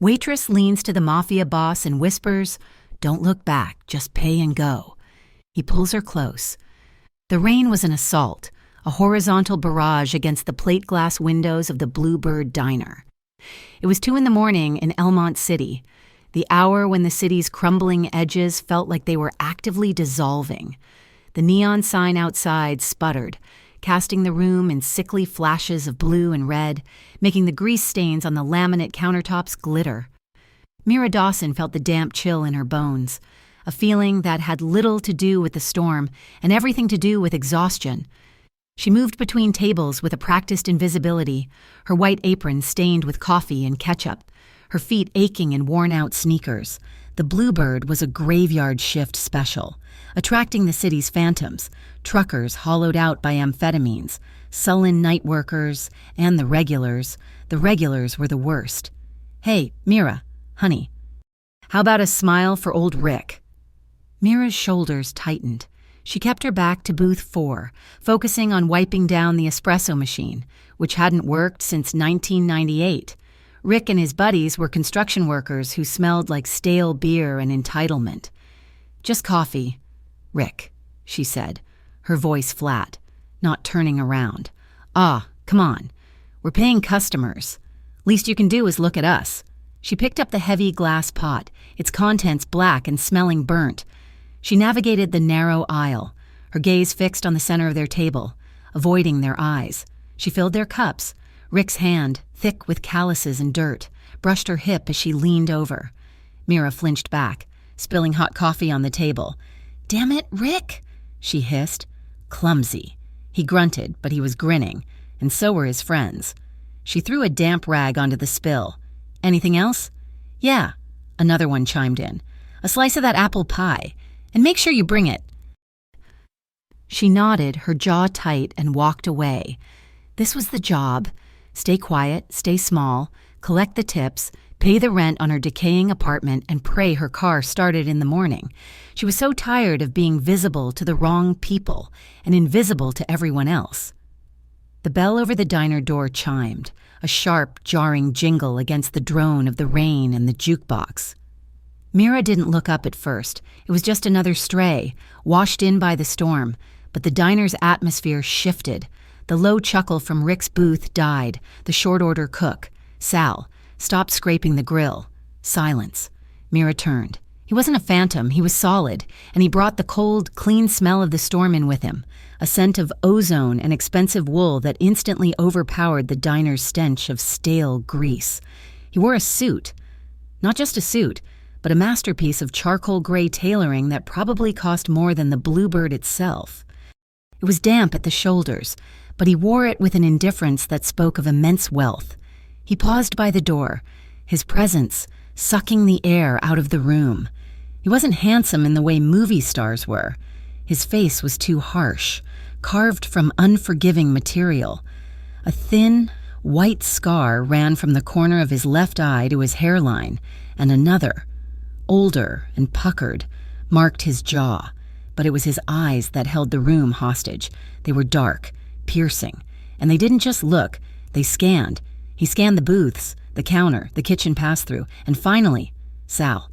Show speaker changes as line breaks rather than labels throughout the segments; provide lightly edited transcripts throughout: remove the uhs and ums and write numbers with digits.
Waitress leans to the mafia boss and whispers, "Don't look back, just pay and go." He pulls her close. The rain was an assault, a horizontal barrage against the plate glass windows of the Bluebird Diner. It was 2 a.m. in Elmont City, the hour when the city's crumbling edges felt like they were actively dissolving. The neon sign outside sputtered, casting the room in sickly flashes of blue and red, making the grease stains on the laminate countertops glitter. Mira Dawson felt the damp chill in her bones, a feeling that had little to do with the storm and everything to do with exhaustion. She moved between tables with a practiced invisibility, her white apron stained with coffee and ketchup, her feet aching in worn-out sneakers. The Bluebird was a graveyard shift special, attracting the city's phantoms, truckers hollowed out by amphetamines, sullen night workers, and the regulars. The regulars were the worst. "Hey, Mira, honey, how about a smile for old Rick?" Mira's shoulders tightened. She kept her back to booth 4, focusing on wiping down the espresso machine, which hadn't worked since 1998. Rick and his buddies were construction workers who smelled like stale beer and entitlement. "Just coffee, Rick," she said, her voice flat, not turning around. "Ah, come on. We're paying customers. Least you can do is look at us." She picked up the heavy glass pot, its contents black and smelling burnt. She navigated the narrow aisle, her gaze fixed on the center of their table, avoiding their eyes. She filled their cups. Rick's hand, thick with calluses and dirt, brushed her hip as she leaned over. Mira flinched back, spilling hot coffee on the table. "Damn it, Rick!" she hissed. "Clumsy." He grunted, but he was grinning, and so were his friends. She threw a damp rag onto the spill. "Anything else?" "Yeah," another one chimed in. "A slice of that apple pie. And make sure you bring it." She nodded, her jaw tight, and walked away. This was the job. Stay quiet, stay small, collect the tips, pay the rent on her decaying apartment, and pray her car started in the morning. She was so tired of being visible to the wrong people and invisible to everyone else. The bell over the diner door chimed, a sharp, jarring jingle against the drone of the rain and the jukebox. Mira didn't look up at first. It was just another stray, washed in by the storm, but the diner's atmosphere shifted. The low chuckle from Rick's booth died. The short-order cook, Sal, stopped scraping the grill. Silence. Mira turned. He wasn't a phantom, he was solid, and he brought the cold, clean smell of the storm in with him, a scent of ozone and expensive wool that instantly overpowered the diner's stench of stale grease. He wore a suit. Not just a suit, but a masterpiece of charcoal gray tailoring that probably cost more than the Bluebird itself. It was damp at the shoulders, but he wore it with an indifference that spoke of immense wealth. He paused by the door, his presence sucking the air out of the room. He wasn't handsome in the way movie stars were. His face was too harsh, carved from unforgiving material. A thin, white scar ran from the corner of his left eye to his hairline, and another, older and puckered, marked his jaw. But it was his eyes that held the room hostage. They were dark, piercing, and they didn't just look, they scanned. He scanned the booths, the counter, the kitchen pass-through, and finally, Sal.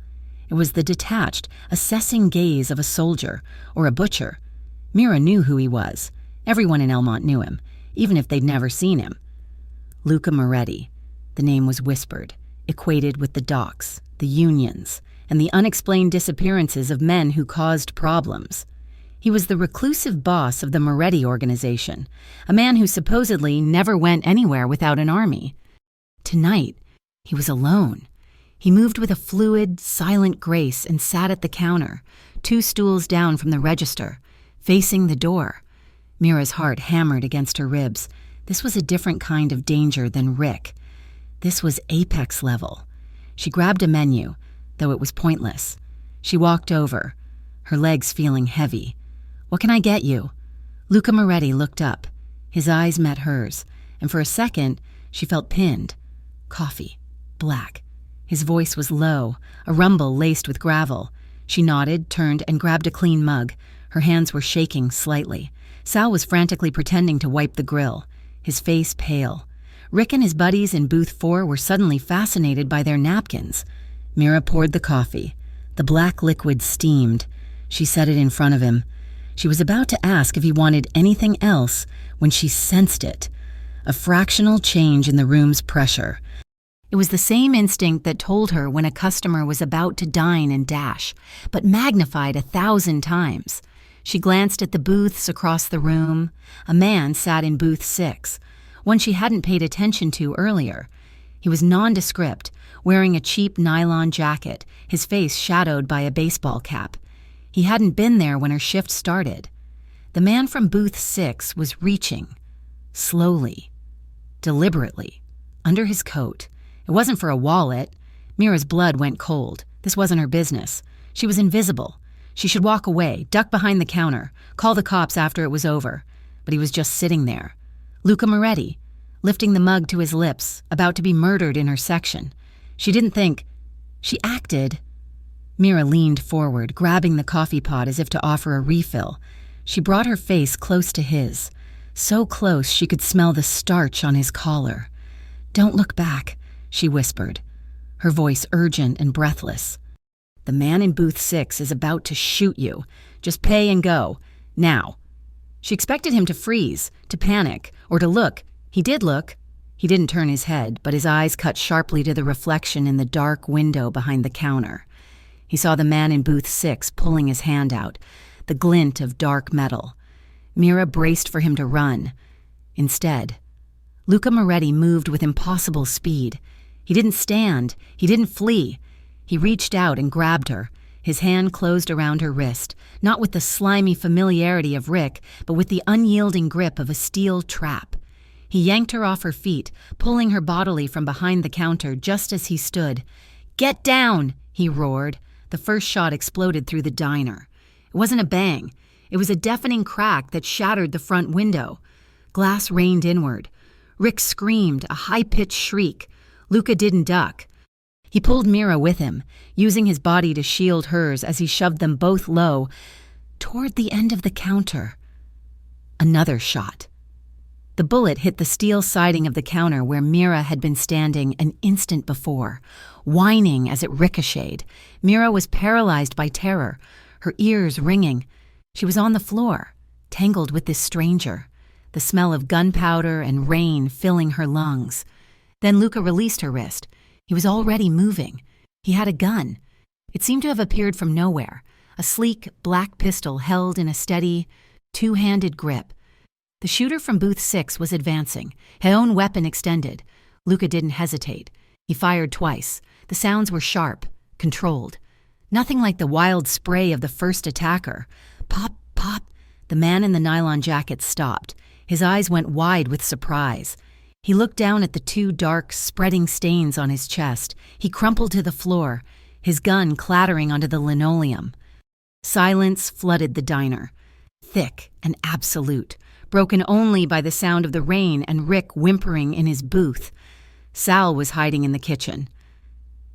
It was the detached, assessing gaze of a soldier or a butcher. Mira knew who he was. Everyone in Elmont knew him, even if they'd never seen him. Luca Moretti. The name was whispered, equated with the docks, the unions, and the unexplained disappearances of men who caused problems. He was the reclusive boss of the Moretti organization, a man who supposedly never went anywhere without an army. Tonight, he was alone. He moved with a fluid, silent grace and sat at the counter, 2 stools down from the register, facing the door. Mira's heart hammered against her ribs. This was a different kind of danger than Rick. This was apex level. She grabbed a menu, though it was pointless. She walked over, her legs feeling heavy. "What can I get you?" Luca Moretti looked up. His eyes met hers, and for a second, she felt pinned. Coffee. Black. His voice was low, a rumble laced with gravel. She nodded, turned, and grabbed a clean mug. Her hands were shaking slightly. Sal was frantically pretending to wipe the grill, his face pale. Rick and his buddies in booth 4 were suddenly fascinated by their napkins. Mira poured the coffee. The black liquid steamed. She set it in front of him. She was about to ask if he wanted anything else when she sensed it. A fractional change in the room's pressure. It was the same instinct that told her when a customer was about to dine and dash, but magnified 1,000 times. She glanced at the booths across the room. A man sat in booth 6, one she hadn't paid attention to earlier. He was nondescript, wearing a cheap nylon jacket, his face shadowed by a baseball cap. He hadn't been there when her shift started. The man from booth 6 was reaching, slowly, deliberately, under his coat. It wasn't for a wallet. Mira's blood went cold. This wasn't her business. She was invisible. She should walk away, duck behind the counter, call the cops after it was over. But he was just sitting there. Luca Moretti, lifting the mug to his lips, about to be murdered in her section. She didn't think. She acted. Mira leaned forward, grabbing the coffee pot as if to offer a refill. She brought her face close to his, so close she could smell the starch on his collar. "Don't look back," she whispered, her voice urgent and breathless. "The man in booth 6 is about to shoot you. Just pay and go. Now." She expected him to freeze, to panic, or to look. He did look. He didn't turn his head, but his eyes cut sharply to the reflection in the dark window behind the counter. He saw the man in booth 6 pulling his hand out, the glint of dark metal. Mira braced for him to run. Instead, Luca Moretti moved with impossible speed. He didn't stand. He didn't flee. He reached out and grabbed her. His hand closed around her wrist, not with the slimy familiarity of Rick, but with the unyielding grip of a steel trap. He yanked her off her feet, pulling her bodily from behind the counter just as he stood. "Get down!" he roared. The first shot exploded through the diner. It wasn't a bang. It was a deafening crack that shattered the front window. Glass rained inward. Rick screamed, a high-pitched shriek. Luca didn't duck. He pulled Mira with him, using his body to shield hers as he shoved them both low, toward the end of the counter. Another shot. The bullet hit the steel siding of the counter where Mira had been standing an instant before, whining as it ricocheted. Mira was paralyzed by terror, her ears ringing. She was on the floor, tangled with this stranger, the smell of gunpowder and rain filling her lungs. Then Luca released her wrist. He was already moving. He had a gun. It seemed to have appeared from nowhere, a sleek black pistol held in a steady, two-handed grip. The shooter from booth 6 was advancing, his own weapon extended. Luca didn't hesitate. He fired twice. The sounds were sharp, controlled. Nothing like the wild spray of the first attacker. Pop, pop. The man in the nylon jacket stopped. His eyes went wide with surprise. He looked down at the 2 dark, spreading stains on his chest. He crumpled to the floor, his gun clattering onto the linoleum. Silence flooded the diner, thick and absolute, broken only by the sound of the rain and Rick whimpering in his booth. Sal was hiding in the kitchen.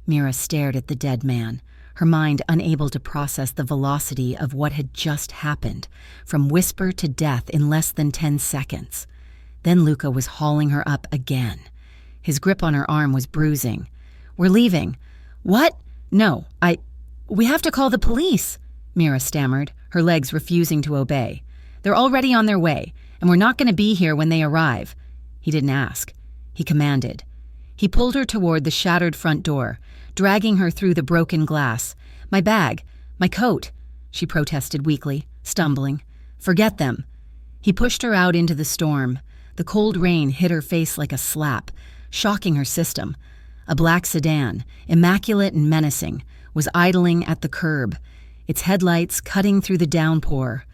Mira stared at the dead man, her mind unable to process the velocity of what had just happened, from whisper to death in less than 10 seconds. Then Luca was hauling her up again. His grip on her arm was bruising. "We're leaving." "What?" "No, we have to call the police," Mira stammered, her legs refusing to obey. "They're already on their way, and we're not going to be here when they arrive." He didn't ask. He commanded. He pulled her toward the shattered front door, dragging her through the broken glass. "My bag, my coat," she protested weakly, stumbling. "Forget them." He pushed her out into the storm. The cold rain hit her face like a slap, shocking her system. A black sedan, immaculate and menacing, was idling at the curb, its headlights cutting through the downpour.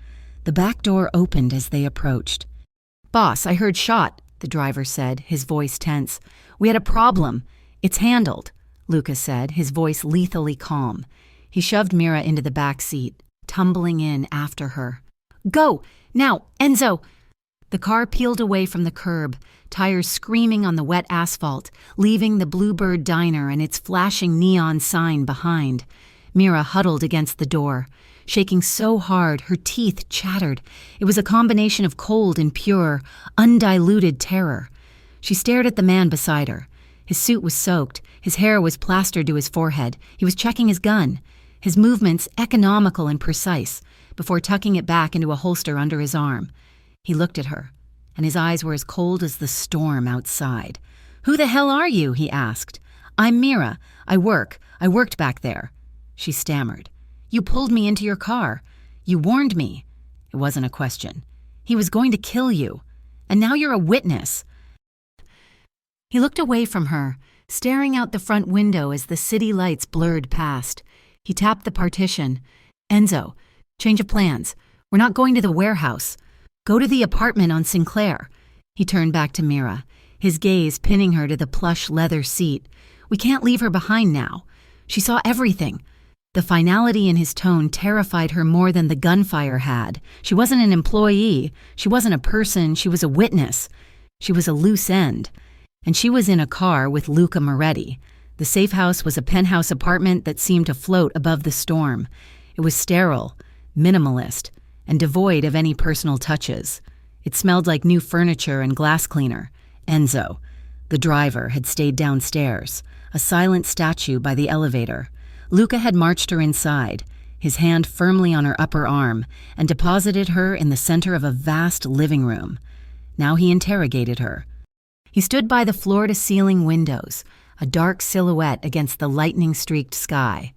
The back door opened as they approached. "Boss, I heard shot," the driver said, his voice tense. "We had a problem. It's handled," Luca said, his voice lethally calm. He shoved Mira into the back seat, tumbling in after her. "Go! Now! Enzo!" The car peeled away from the curb, tires screaming on the wet asphalt, leaving the Bluebird Diner and its flashing neon sign behind. Mira huddled against the door, shaking so hard her teeth chattered. It was a combination of cold and pure, undiluted terror. She stared at the man beside her. His suit was soaked, his hair was plastered to his forehead, he was checking his gun, his movements economical and precise, before tucking it back into a holster under his arm. He looked at her, and his eyes were as cold as the storm outside. "Who the hell are you?" he asked. "I'm Mira. I worked back there." She stammered. "You pulled me into your car. You warned me." It wasn't a question. "He was going to kill you. And now you're a witness." He looked away from her, staring out the front window as the city lights blurred past. He tapped the partition. "Enzo, change of plans. We're not going to the warehouse. Go to the apartment on Sinclair." He turned back to Mira, his gaze pinning her to the plush leather seat. "We can't leave her behind now. She saw everything." The finality in his tone terrified her more than the gunfire had. She wasn't an employee. She wasn't a person. She was a witness. She was a loose end. And she was in a car with Luca Moretti. The safe house was a penthouse apartment that seemed to float above the storm. It was sterile, minimalist, and devoid of any personal touches. It smelled like new furniture and glass cleaner. Enzo, the driver, had stayed downstairs, a silent statue by the elevator. Luca had marched her inside, his hand firmly on her upper arm, and deposited her in the center of a vast living room. Now he interrogated her. He stood by the floor-to-ceiling windows, a dark silhouette against the lightning-streaked sky.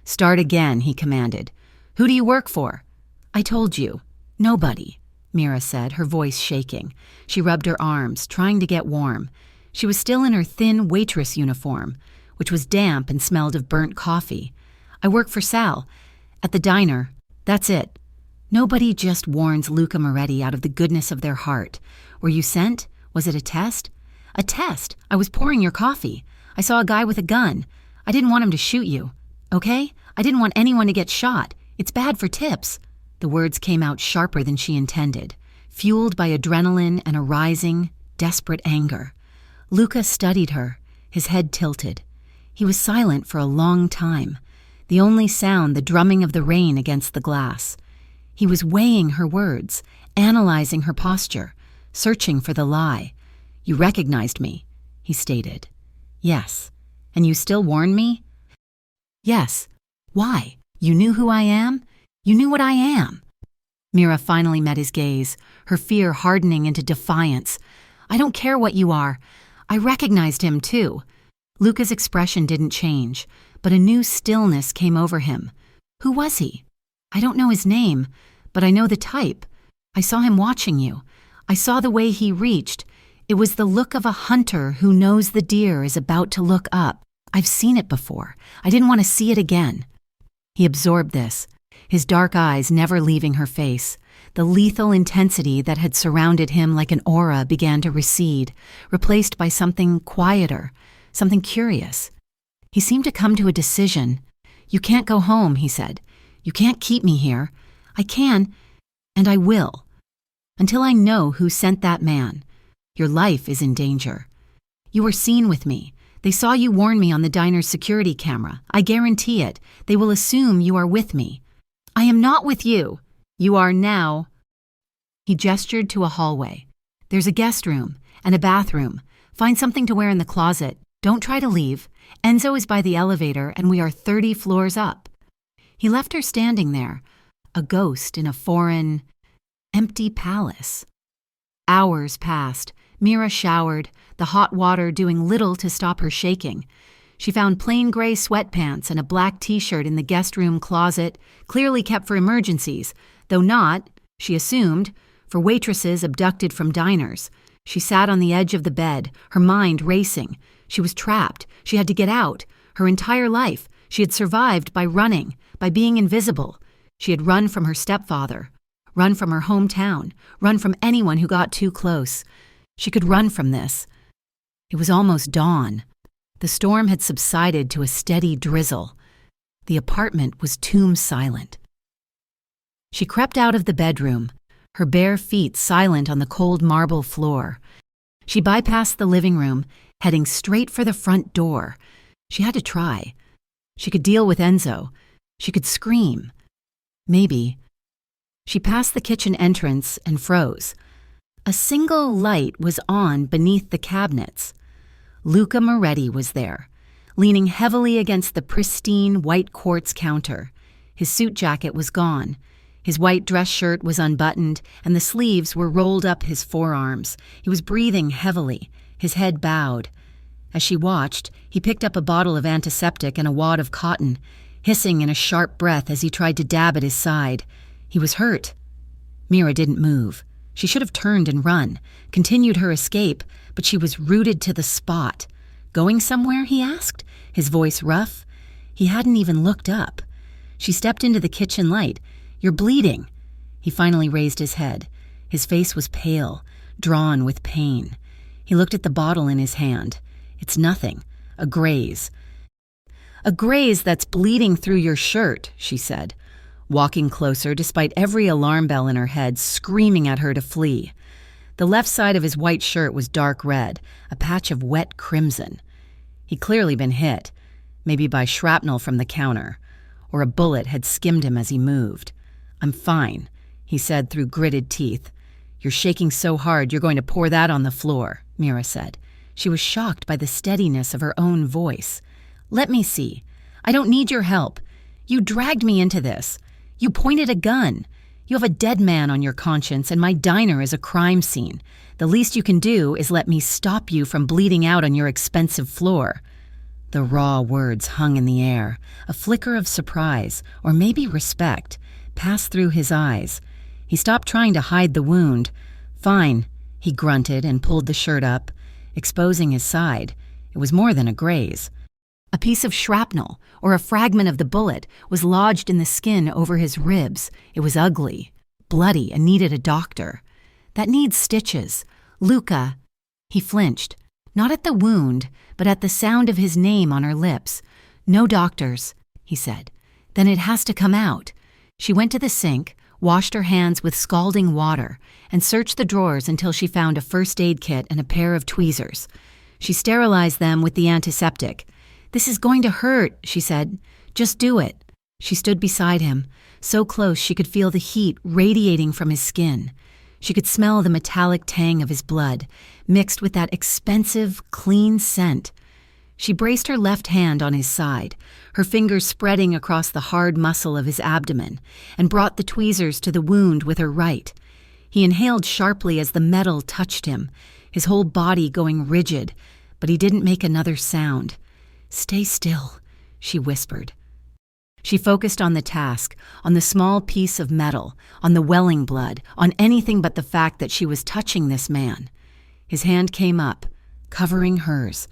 "Start again," he commanded. "Who do you work for?" "I told you. Nobody," Mira said, her voice shaking. She rubbed her arms, trying to get warm. She was still in her thin waitress uniform, which was damp and smelled of burnt coffee. "I work for Sal. At the diner. That's it." Nobody just warns Luca Moretti out of the goodness of their heart. "Were you sent? Was it a test?" "A test. I was pouring your coffee. I saw a guy with a gun. I didn't want him to shoot you. Okay? I didn't want anyone to get shot. It's bad for tips." The words came out sharper than she intended, fueled by adrenaline and a rising, desperate anger. Luca studied her, his head tilted. He was silent for a long time, the only sound the drumming of the rain against the glass. He was weighing her words, analyzing her posture, searching for the lie. "You recognized me," he stated. "Yes. And you still warn me?" "Yes. Why? You knew who I am? You knew what I am." Mira finally met his gaze, her fear hardening into defiance. "I don't care what you are. I recognized him, too." Luca's expression didn't change, but a new stillness came over him. "Who was he?" "I don't know his name, but I know the type. I saw him watching you. I saw the way he reached. It was the look of a hunter who knows the deer is about to look up. I've seen it before. I didn't want to see it again." He absorbed this, his dark eyes never leaving her face. The lethal intensity that had surrounded him like an aura began to recede, replaced by something quieter, something curious. He seemed to come to a decision. "You can't go home," he said. "You can't keep me here. I can, and I will, until I know who sent that man. Your life is in danger. You were seen with me. They saw you warn me on the diner's security camera. I guarantee it. They will assume you are with me." "I am not with you. You are now." He gestured to a hallway. "There's a guest room and a bathroom. Find something to wear in the closet. Don't try to leave. Enzo is by the elevator and we are 30 floors up." He left her standing there, a ghost in a foreign, empty palace. Hours passed. Mira showered, the hot water doing little to stop her shaking. She found plain gray sweatpants and a black t-shirt in the guest room closet, clearly kept for emergencies, though not, she assumed, for waitresses abducted from diners. She sat on the edge of the bed, her mind racing. She was trapped. She had to get out. Her entire life, she had survived by running, by being invisible. She had run from her stepfather, run from her hometown, run from anyone who got too close. She could run from this. It was almost dawn. The storm had subsided to a steady drizzle. The apartment was tomb silent. She crept out of the bedroom, her bare feet silent on the cold marble floor. She bypassed the living room, heading straight for the front door. She had to try. She could deal with Enzo. She could scream. Maybe. She passed the kitchen entrance and froze. A single light was on beneath the cabinets. Luca Moretti was there, leaning heavily against the pristine white quartz counter. His suit jacket was gone. His white dress shirt was unbuttoned, and the sleeves were rolled up his forearms. He was breathing heavily, his head bowed. As she watched, he picked up a bottle of antiseptic and a wad of cotton, hissing in a sharp breath as he tried to dab at his side. He was hurt. Mira didn't move. She should have turned and run, continued her escape, but she was rooted to the spot. "Going somewhere?" he asked, his voice rough. He hadn't even looked up. She stepped into the kitchen light. "You're bleeding." He finally raised his head. His face was pale, drawn with pain. He looked at the bottle in his hand. "It's nothing. A graze." "A graze that's bleeding through your shirt," she said, walking closer despite every alarm bell in her head screaming at her to flee. The left side of his white shirt was dark red, a patch of wet crimson. He'd clearly been hit, maybe by shrapnel from the counter, or a bullet had skimmed him as he moved. "I'm fine," he said through gritted teeth. "You're shaking so hard you're going to pour that on the floor," Mira said. She was shocked by the steadiness of her own voice. "Let me see. I don't need your help. You dragged me into this. You pointed a gun. You have a dead man on your conscience, and my diner is a crime scene. The least you can do is let me stop you from bleeding out on your expensive floor." The raw words hung in the air. A flicker of surprise, or maybe respect, passed through his eyes. He stopped trying to hide the wound. "Fine," he grunted and pulled the shirt up, exposing his side. It was more than a graze. A piece of shrapnel, or a fragment of the bullet, was lodged in the skin over his ribs. It was ugly, bloody, and needed a doctor. "That needs stitches. Luca." He flinched, not at the wound, but at the sound of his name on her lips. "No doctors," he said. "Then it has to come out." She went to the sink, washed her hands with scalding water, and searched the drawers until she found a first aid kit and a pair of tweezers. She sterilized them with the antiseptic. "This is going to hurt," she said. "Just do it." She stood beside him, so close she could feel the heat radiating from his skin. She could smell the metallic tang of his blood, mixed with that expensive, clean scent. She braced her left hand on his side, her fingers spreading across the hard muscle of his abdomen, and brought the tweezers to the wound with her right. He inhaled sharply as the metal touched him, his whole body going rigid, but he didn't make another sound. "Stay still," she whispered. She focused on the task, on the small piece of metal, on the welling blood, on anything but the fact that she was touching this man. His hand came up, covering hers.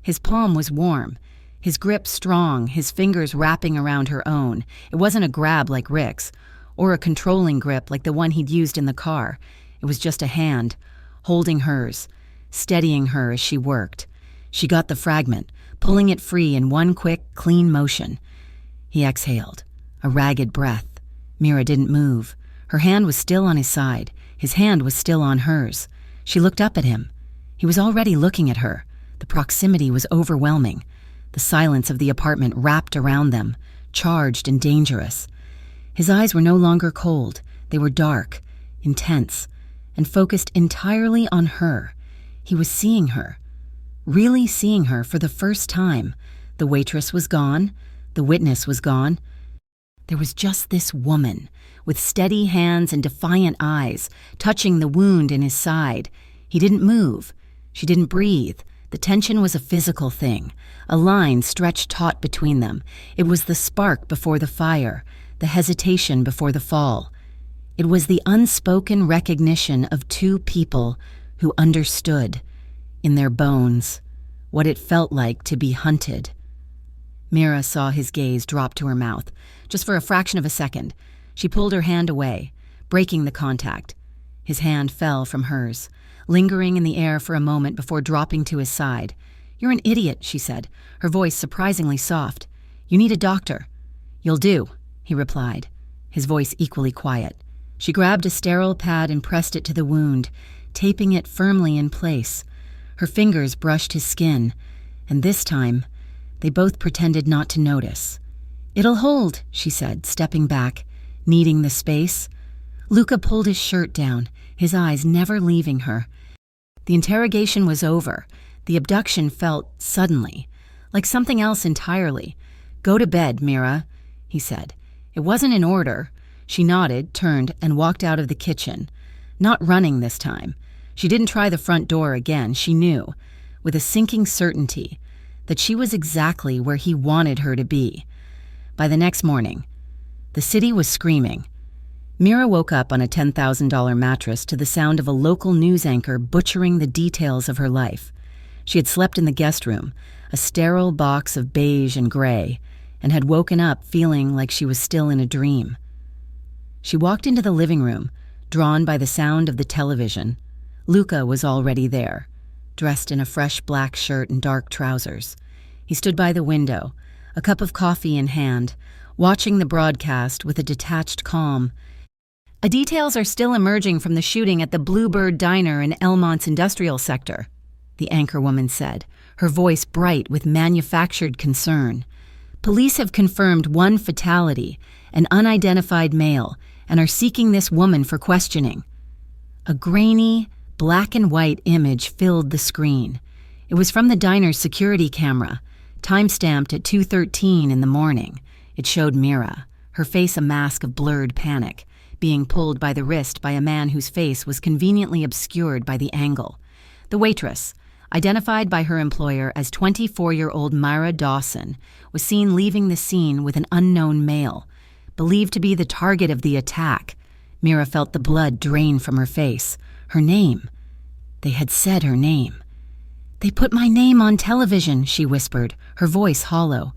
His palm was warm, his grip strong, his fingers wrapping around her own. It wasn't a grab like Rick's, or a controlling grip like the one he'd used in the car. It was just a hand, holding hers, steadying her as she worked. She got the fragment, pulling it free in one quick, clean motion. He exhaled, a ragged breath. Mira didn't move. Her hand was still on his side. His hand was still on hers. She looked up at him. He was already looking at her. The proximity was overwhelming. The silence of the apartment wrapped around them, charged and dangerous. His eyes were no longer cold. They were dark, intense, and focused entirely on her. He was seeing her, really seeing her for the first time. The waitress was gone. The witness was gone. There was just this woman, with steady hands and defiant eyes, touching the wound in his side. He didn't move. She didn't breathe. The tension was a physical thing. A line stretched taut between them. It was the spark before the fire, the hesitation before the fall. It was the unspoken recognition of two people who understood, in their bones, what it felt like to be hunted. Mira saw his gaze drop to her mouth, just for a fraction of a second. She pulled her hand away, breaking the contact. His hand fell from hers, lingering in the air for a moment before dropping to his side. "You're an idiot," she said, her voice surprisingly soft. "You need a doctor." "You'll do," he replied, his voice equally quiet. She grabbed a sterile pad and pressed it to the wound, taping it firmly in place. Her fingers brushed his skin, and this time, they both pretended not to notice. "It'll hold," she said, stepping back, kneading the space. Luca pulled his shirt down, his eyes never leaving her. The interrogation was over. The abduction felt, suddenly, like something else entirely. "Go to bed, Mira," he said. It wasn't in order. She nodded, turned, and walked out of the kitchen. Not running this time. She didn't try the front door again. She knew, with a sinking certainty, that she was exactly where he wanted her to be. By the next morning, the city was screaming. Mira woke up on a $10,000 mattress to the sound of a local news anchor butchering the details of her life. She had slept in the guest room, a sterile box of beige and gray, and had woken up feeling like she was still in a dream. She walked into the living room, drawn by the sound of the television. Luca was already there, dressed in a fresh black shirt and dark trousers. He stood by the window, a cup of coffee in hand, watching the broadcast with a detached calm. "Details are still emerging from the shooting at the Bluebird Diner in Elmont's industrial sector," the anchorwoman said, her voice bright with manufactured concern. "Police have confirmed one fatality, an unidentified male, and are seeking this woman for questioning." A grainy, black and white image filled the screen. It was from the diner's security camera, time-stamped at 2:13 in the morning. It showed Mira, her face a mask of blurred panic, being pulled by the wrist by a man whose face was conveniently obscured by the angle. The waitress, identified by her employer as 24-year-old Myra Dawson, was seen leaving the scene with an unknown male, believed to be the target of the attack. Mira felt the blood drain from her face. Her name. They had said her name. "They put my name on television," she whispered, her voice hollow.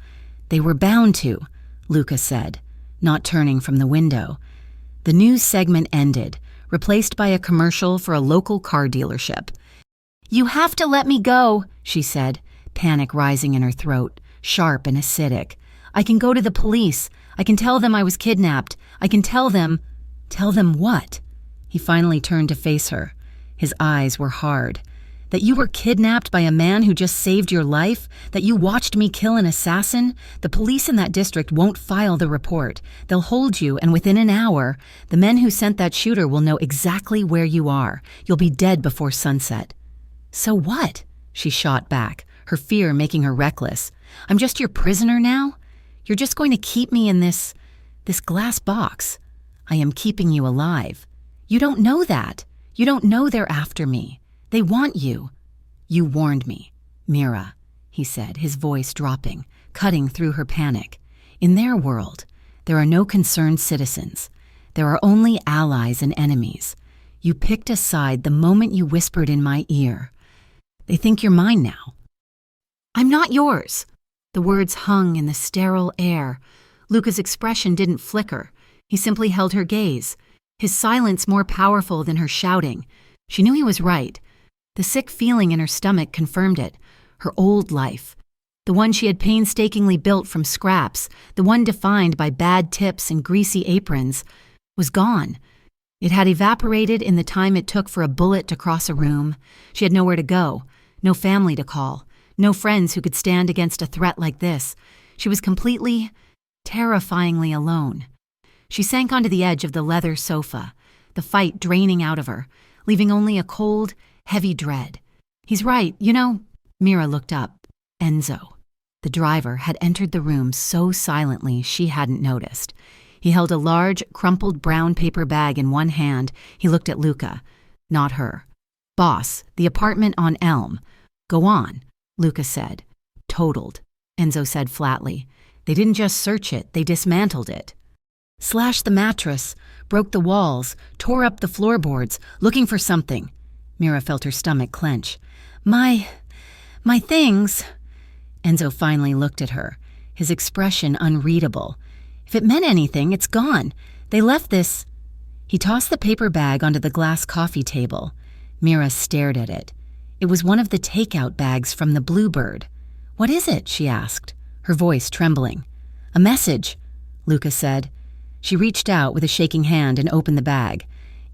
"They were bound to," Luca said, not turning from the window. The news segment ended, replaced by a commercial for a local car dealership. "You have to let me go," she said, panic rising in her throat, sharp and acidic. "I can go to the police. I can tell them I was kidnapped. I can tell them—" "Tell them what?" He finally turned to face her. His eyes were hard. "That you were kidnapped by a man who just saved your life? That you watched me kill an assassin? The police in that district won't file the report. They'll hold you, and within an hour, the men who sent that shooter will know exactly where you are. You'll be dead before sunset." "So what?" she shot back, her fear making her reckless. "I'm just your prisoner now? You're just going to keep me in this glass box. I am keeping you alive. You don't know that. You don't know they're after me. They want you." "You warned me, Mira," he said, his voice dropping, cutting through her panic. "In their world, there are no concerned citizens. There are only allies and enemies. You picked a side the moment you whispered in my ear. They think you're mine now." "I'm not yours." The words hung in the sterile air. Luca's expression didn't flicker. He simply held her gaze, his silence more powerful than her shouting. She knew he was right. The sick feeling in her stomach confirmed it. Her old life, the one she had painstakingly built from scraps, the one defined by bad tips and greasy aprons, was gone. It had evaporated in the time it took for a bullet to cross a room. She had nowhere to go, no family to call, no friends who could stand against a threat like this. She was completely, terrifyingly alone. She sank onto the edge of the leather sofa, the fight draining out of her, leaving only a cold, heavy dread. "He's right, you know." Mira looked up. Enzo, the driver, had entered the room so silently she hadn't noticed. He held a large, crumpled brown paper bag in one hand. He looked at Luca, not her. "Boss, the apartment on Elm." "Go on," Luca said. "Totaled," Enzo said flatly. "They didn't just search it, they dismantled it. Slashed the mattress, broke the walls, tore up the floorboards, looking for something." Mira felt her stomach clench. My things." Enzo finally looked at her, his expression unreadable. "If it meant anything, it's gone. They left this—" He tossed the paper bag onto the glass coffee table. Mira stared at it. It was one of the takeout bags from the Bluebird. "What is it?" she asked, her voice trembling. "A message," Luca said. She reached out with a shaking hand and opened the bag.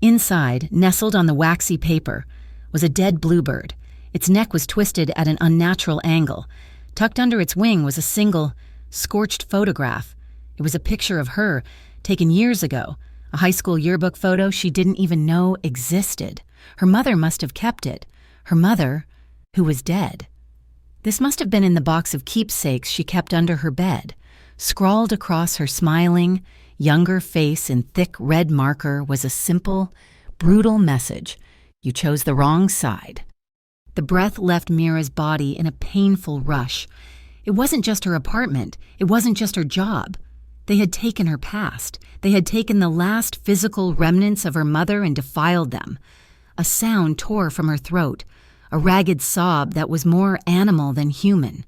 Inside, nestled on the waxy paper, was a dead bluebird. Its neck was twisted at an unnatural angle. Tucked under its wing was a single, scorched photograph. It was a picture of her, taken years ago, A high school yearbook photo she didn't even know existed. Her mother must have kept it. Her mother, who was dead. This must have been in the box of keepsakes she kept under her bed. Scrawled across her smiling, younger face in thick red marker was a simple, brutal message. You chose the wrong side. The breath left Mira's body in a painful rush. It wasn't just her apartment. It wasn't just her job. They had taken her past. They had taken the last physical remnants of her mother and defiled them. A sound tore from her throat, a ragged sob that was more animal than human.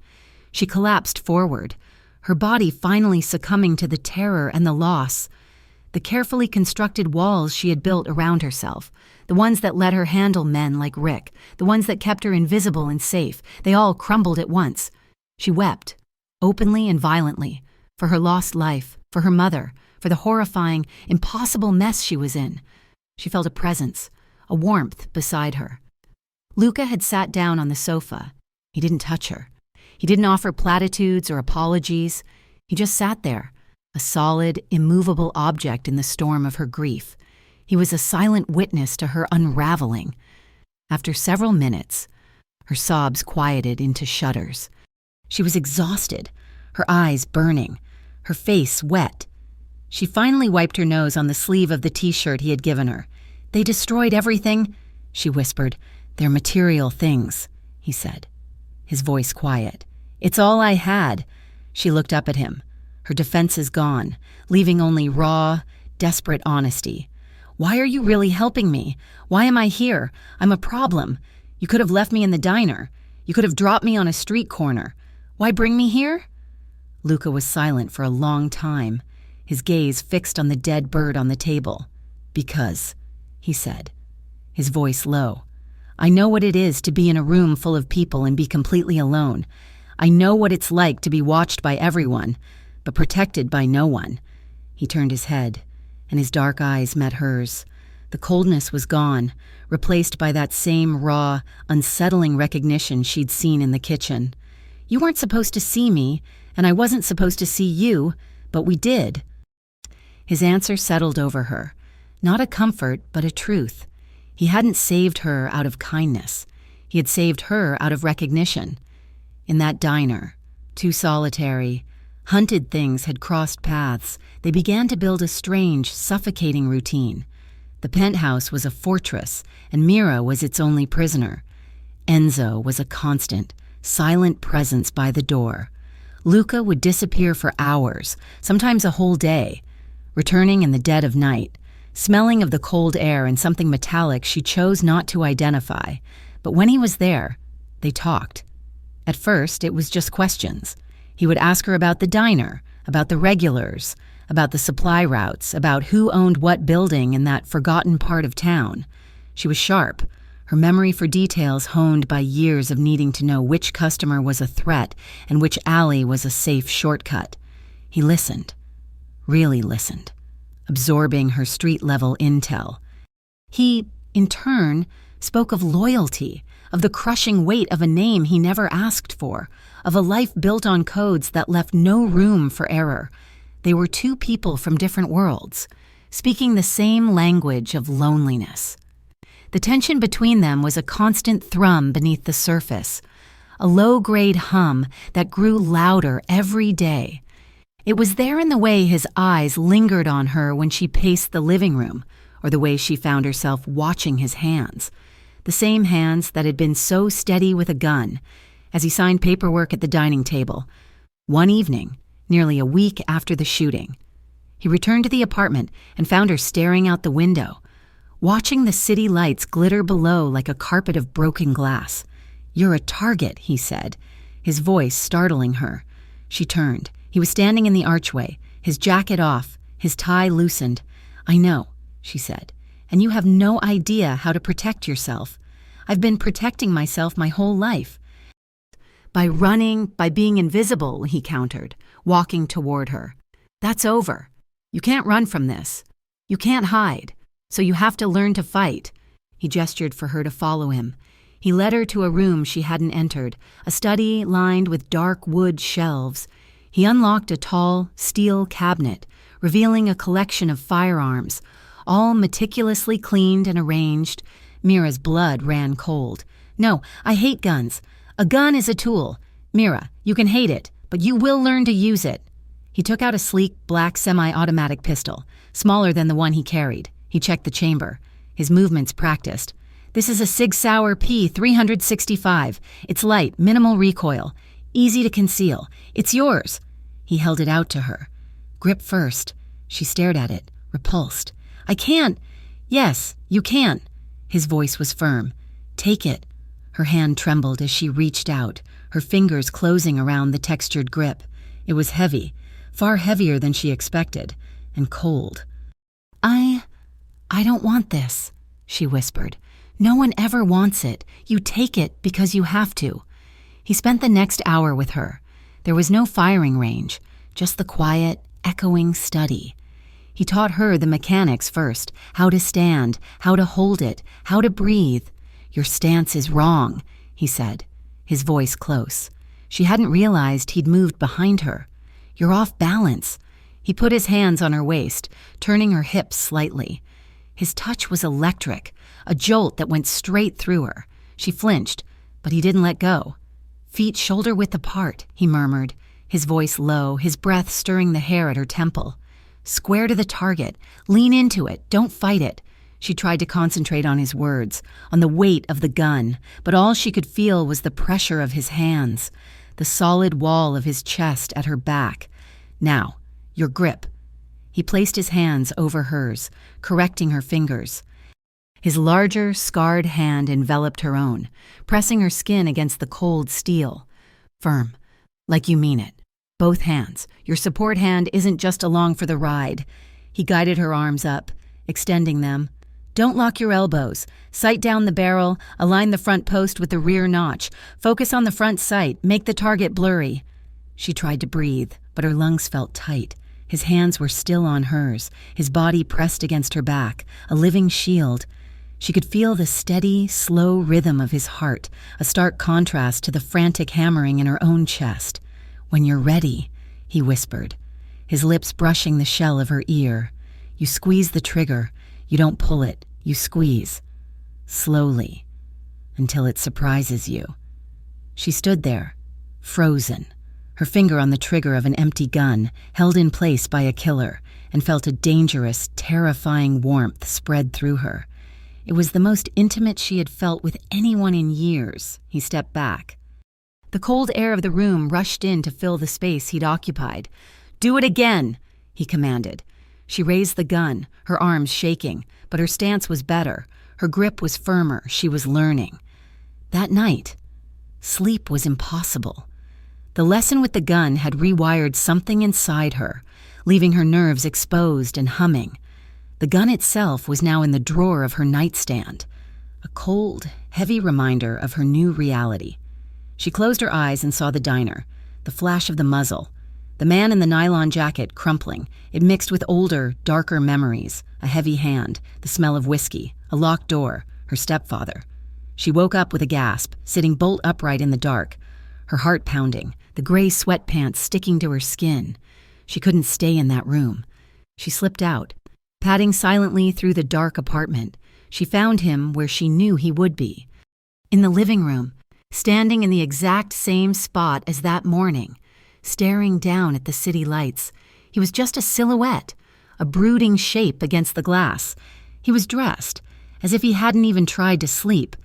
She collapsed forward, her body finally succumbing to the terror and the loss. The carefully constructed walls she had built around herself, the ones that let her handle men like Rick, the ones that kept her invisible and safe, they all crumbled at once. She wept, openly and violently, for her lost life, for her mother, for the horrifying, impossible mess she was in. She felt a presence, a warmth beside her. Luca had sat down on the sofa. He didn't touch her. He didn't offer platitudes or apologies. He just sat there, a solid, immovable object in the storm of her grief. He was a silent witness to her unraveling. After several minutes, her sobs quieted into shudders. She was exhausted, her eyes burning, her face wet. She finally wiped her nose on the sleeve of the t-shirt he had given her. "They destroyed everything," she whispered. "They're material things," he said, his voice quiet. "It's all I had." She looked up at him, her defenses gone, leaving only raw, desperate honesty. "Why are you really helping me? Why am I here? I'm a problem. You could have left me in the diner. You could have dropped me on a street corner. Why bring me here?" Luca was silent for a long time, his gaze fixed on the dead bird on the table. "Because," he said, his voice low, "I know what it is to be in a room full of people and be completely alone. I know what it's like to be watched by everyone, but protected by no one." He turned his head, and his dark eyes met hers. The coldness was gone, replaced by that same raw, unsettling recognition she'd seen in the kitchen. "You weren't supposed to see me, and I wasn't supposed to see you, but we did." His answer settled over her, not a comfort, but a truth. He hadn't saved her out of kindness. He had saved her out of recognition. In that diner, two solitary, hunted things had crossed paths. They began to build a strange, suffocating routine. The penthouse was a fortress, and Mira was its only prisoner. Enzo was a constant, silent presence by the door. Luca would disappear for hours, sometimes a whole day, returning in the dead of night, smelling of the cold air and something metallic she chose not to identify. But when he was there, they talked. At first, it was just questions. He would ask her about the diner, about the regulars, about the supply routes, about who owned what building in that forgotten part of town. She was sharp, her memory for details honed by years of needing to know which customer was a threat and which alley was a safe shortcut. He listened, really listened, absorbing her street-level intel. He, in turn, spoke of loyalty, of the crushing weight of a name he never asked for, of a life built on codes that left no room for error. They were two people from different worlds, speaking the same language of loneliness. The tension between them was a constant thrum beneath the surface, a low-grade hum that grew louder every day. It was there in the way his eyes lingered on her when she paced the living room, or the way she found herself watching his hands, the same hands that had been so steady with a gun, as he signed paperwork at the dining table. One evening, nearly a week after the shooting, he returned to the apartment and found her staring out the window, watching the city lights glitter below like a carpet of broken glass. "You're a target," he said, his voice startling her. She turned. He was standing in the archway, his jacket off, his tie loosened. "I know," she said, "and you have no idea how to protect yourself. I've been protecting myself my whole life." "By running, by being invisible," he countered, walking toward her. "That's over. You can't run from this. You can't hide. So you have to learn to fight." He gestured for her to follow him. He led her to a room she hadn't entered, a study lined with dark wood shelves. He unlocked a tall, steel cabinet, revealing a collection of firearms, all meticulously cleaned and arranged. Mira's blood ran cold. "No, I hate guns. A gun is a tool. Mira, you can hate it, but you will learn to use it." He took out a sleek, black semi-automatic pistol, smaller than the one he carried. He checked the chamber. His movements practiced. "This is a Sig Sauer P365. It's light, minimal recoil, easy to conceal. It's yours." He held it out to her. "Grip first." She stared at it, repulsed. "I can't." "Yes, you can." His voice was firm. "Take it." Her hand trembled as she reached out, her fingers closing around the textured grip. It was heavy, far heavier than she expected, and cold. I don't want this," she whispered. "No one ever wants it. You take it because you have to." He spent the next hour with her. There was no firing range, just the quiet, echoing study. He taught her the mechanics first, how to stand, how to hold it, how to breathe. "Your stance is wrong," he said, his voice close. She hadn't realized he'd moved behind her. "You're off balance." He put his hands on her waist, turning her hips slightly. His touch was electric, a jolt that went straight through her. She flinched, but he didn't let go. "Feet shoulder-width apart," he murmured, his voice low, his breath stirring the hair at her temple. "Square to the target. Lean into it. Don't fight it." She tried to concentrate on his words, on the weight of the gun, but all she could feel was the pressure of his hands, the solid wall of his chest at her back. "Now, your grip." He placed his hands over hers, correcting her fingers. His larger, scarred hand enveloped her own, pressing her skin against the cold steel. "Firm, like you mean it. Both hands. Your support hand isn't just along for the ride." He guided her arms up, extending them. "Don't lock your elbows. Sight down the barrel, align the front post with the rear notch. Focus on the front sight, make the target blurry." She tried to breathe, but her lungs felt tight. His hands were still on hers, his body pressed against her back, a living shield. She could feel the steady, slow rhythm of his heart, a stark contrast to the frantic hammering in her own chest. "When you're ready," he whispered, his lips brushing the shell of her ear. "You squeeze the trigger. You don't pull it. You squeeze. Slowly. Until it surprises you." She stood there, frozen, her finger on the trigger of an empty gun, held in place by a killer, and felt a dangerous, terrifying warmth spread through her. It was the most intimate she had felt with anyone in years. He stepped back. The cold air of the room rushed in to fill the space he'd occupied. "Do it again," he commanded. She raised the gun, her arms shaking, but her stance was better. Her grip was firmer. She was learning. That night, sleep was impossible. The lesson with the gun had rewired something inside her, leaving her nerves exposed and humming. The gun itself was now in the drawer of her nightstand, a cold, heavy reminder of her new reality. She closed her eyes and saw the diner, the flash of the muzzle, the man in the nylon jacket crumpling. It mixed with older, darker memories, a heavy hand, the smell of whiskey, a locked door, her stepfather. She woke up with a gasp, sitting bolt upright in the dark, her heart pounding, the gray sweatpants sticking to her skin. She couldn't stay in that room. She slipped out, padding silently through the dark apartment. She found him where she knew he would be. In the living room, standing in the exact same spot as that morning, staring down at the city lights. He was just a silhouette, a brooding shape against the glass. He was dressed, as if he hadn't even tried to sleep.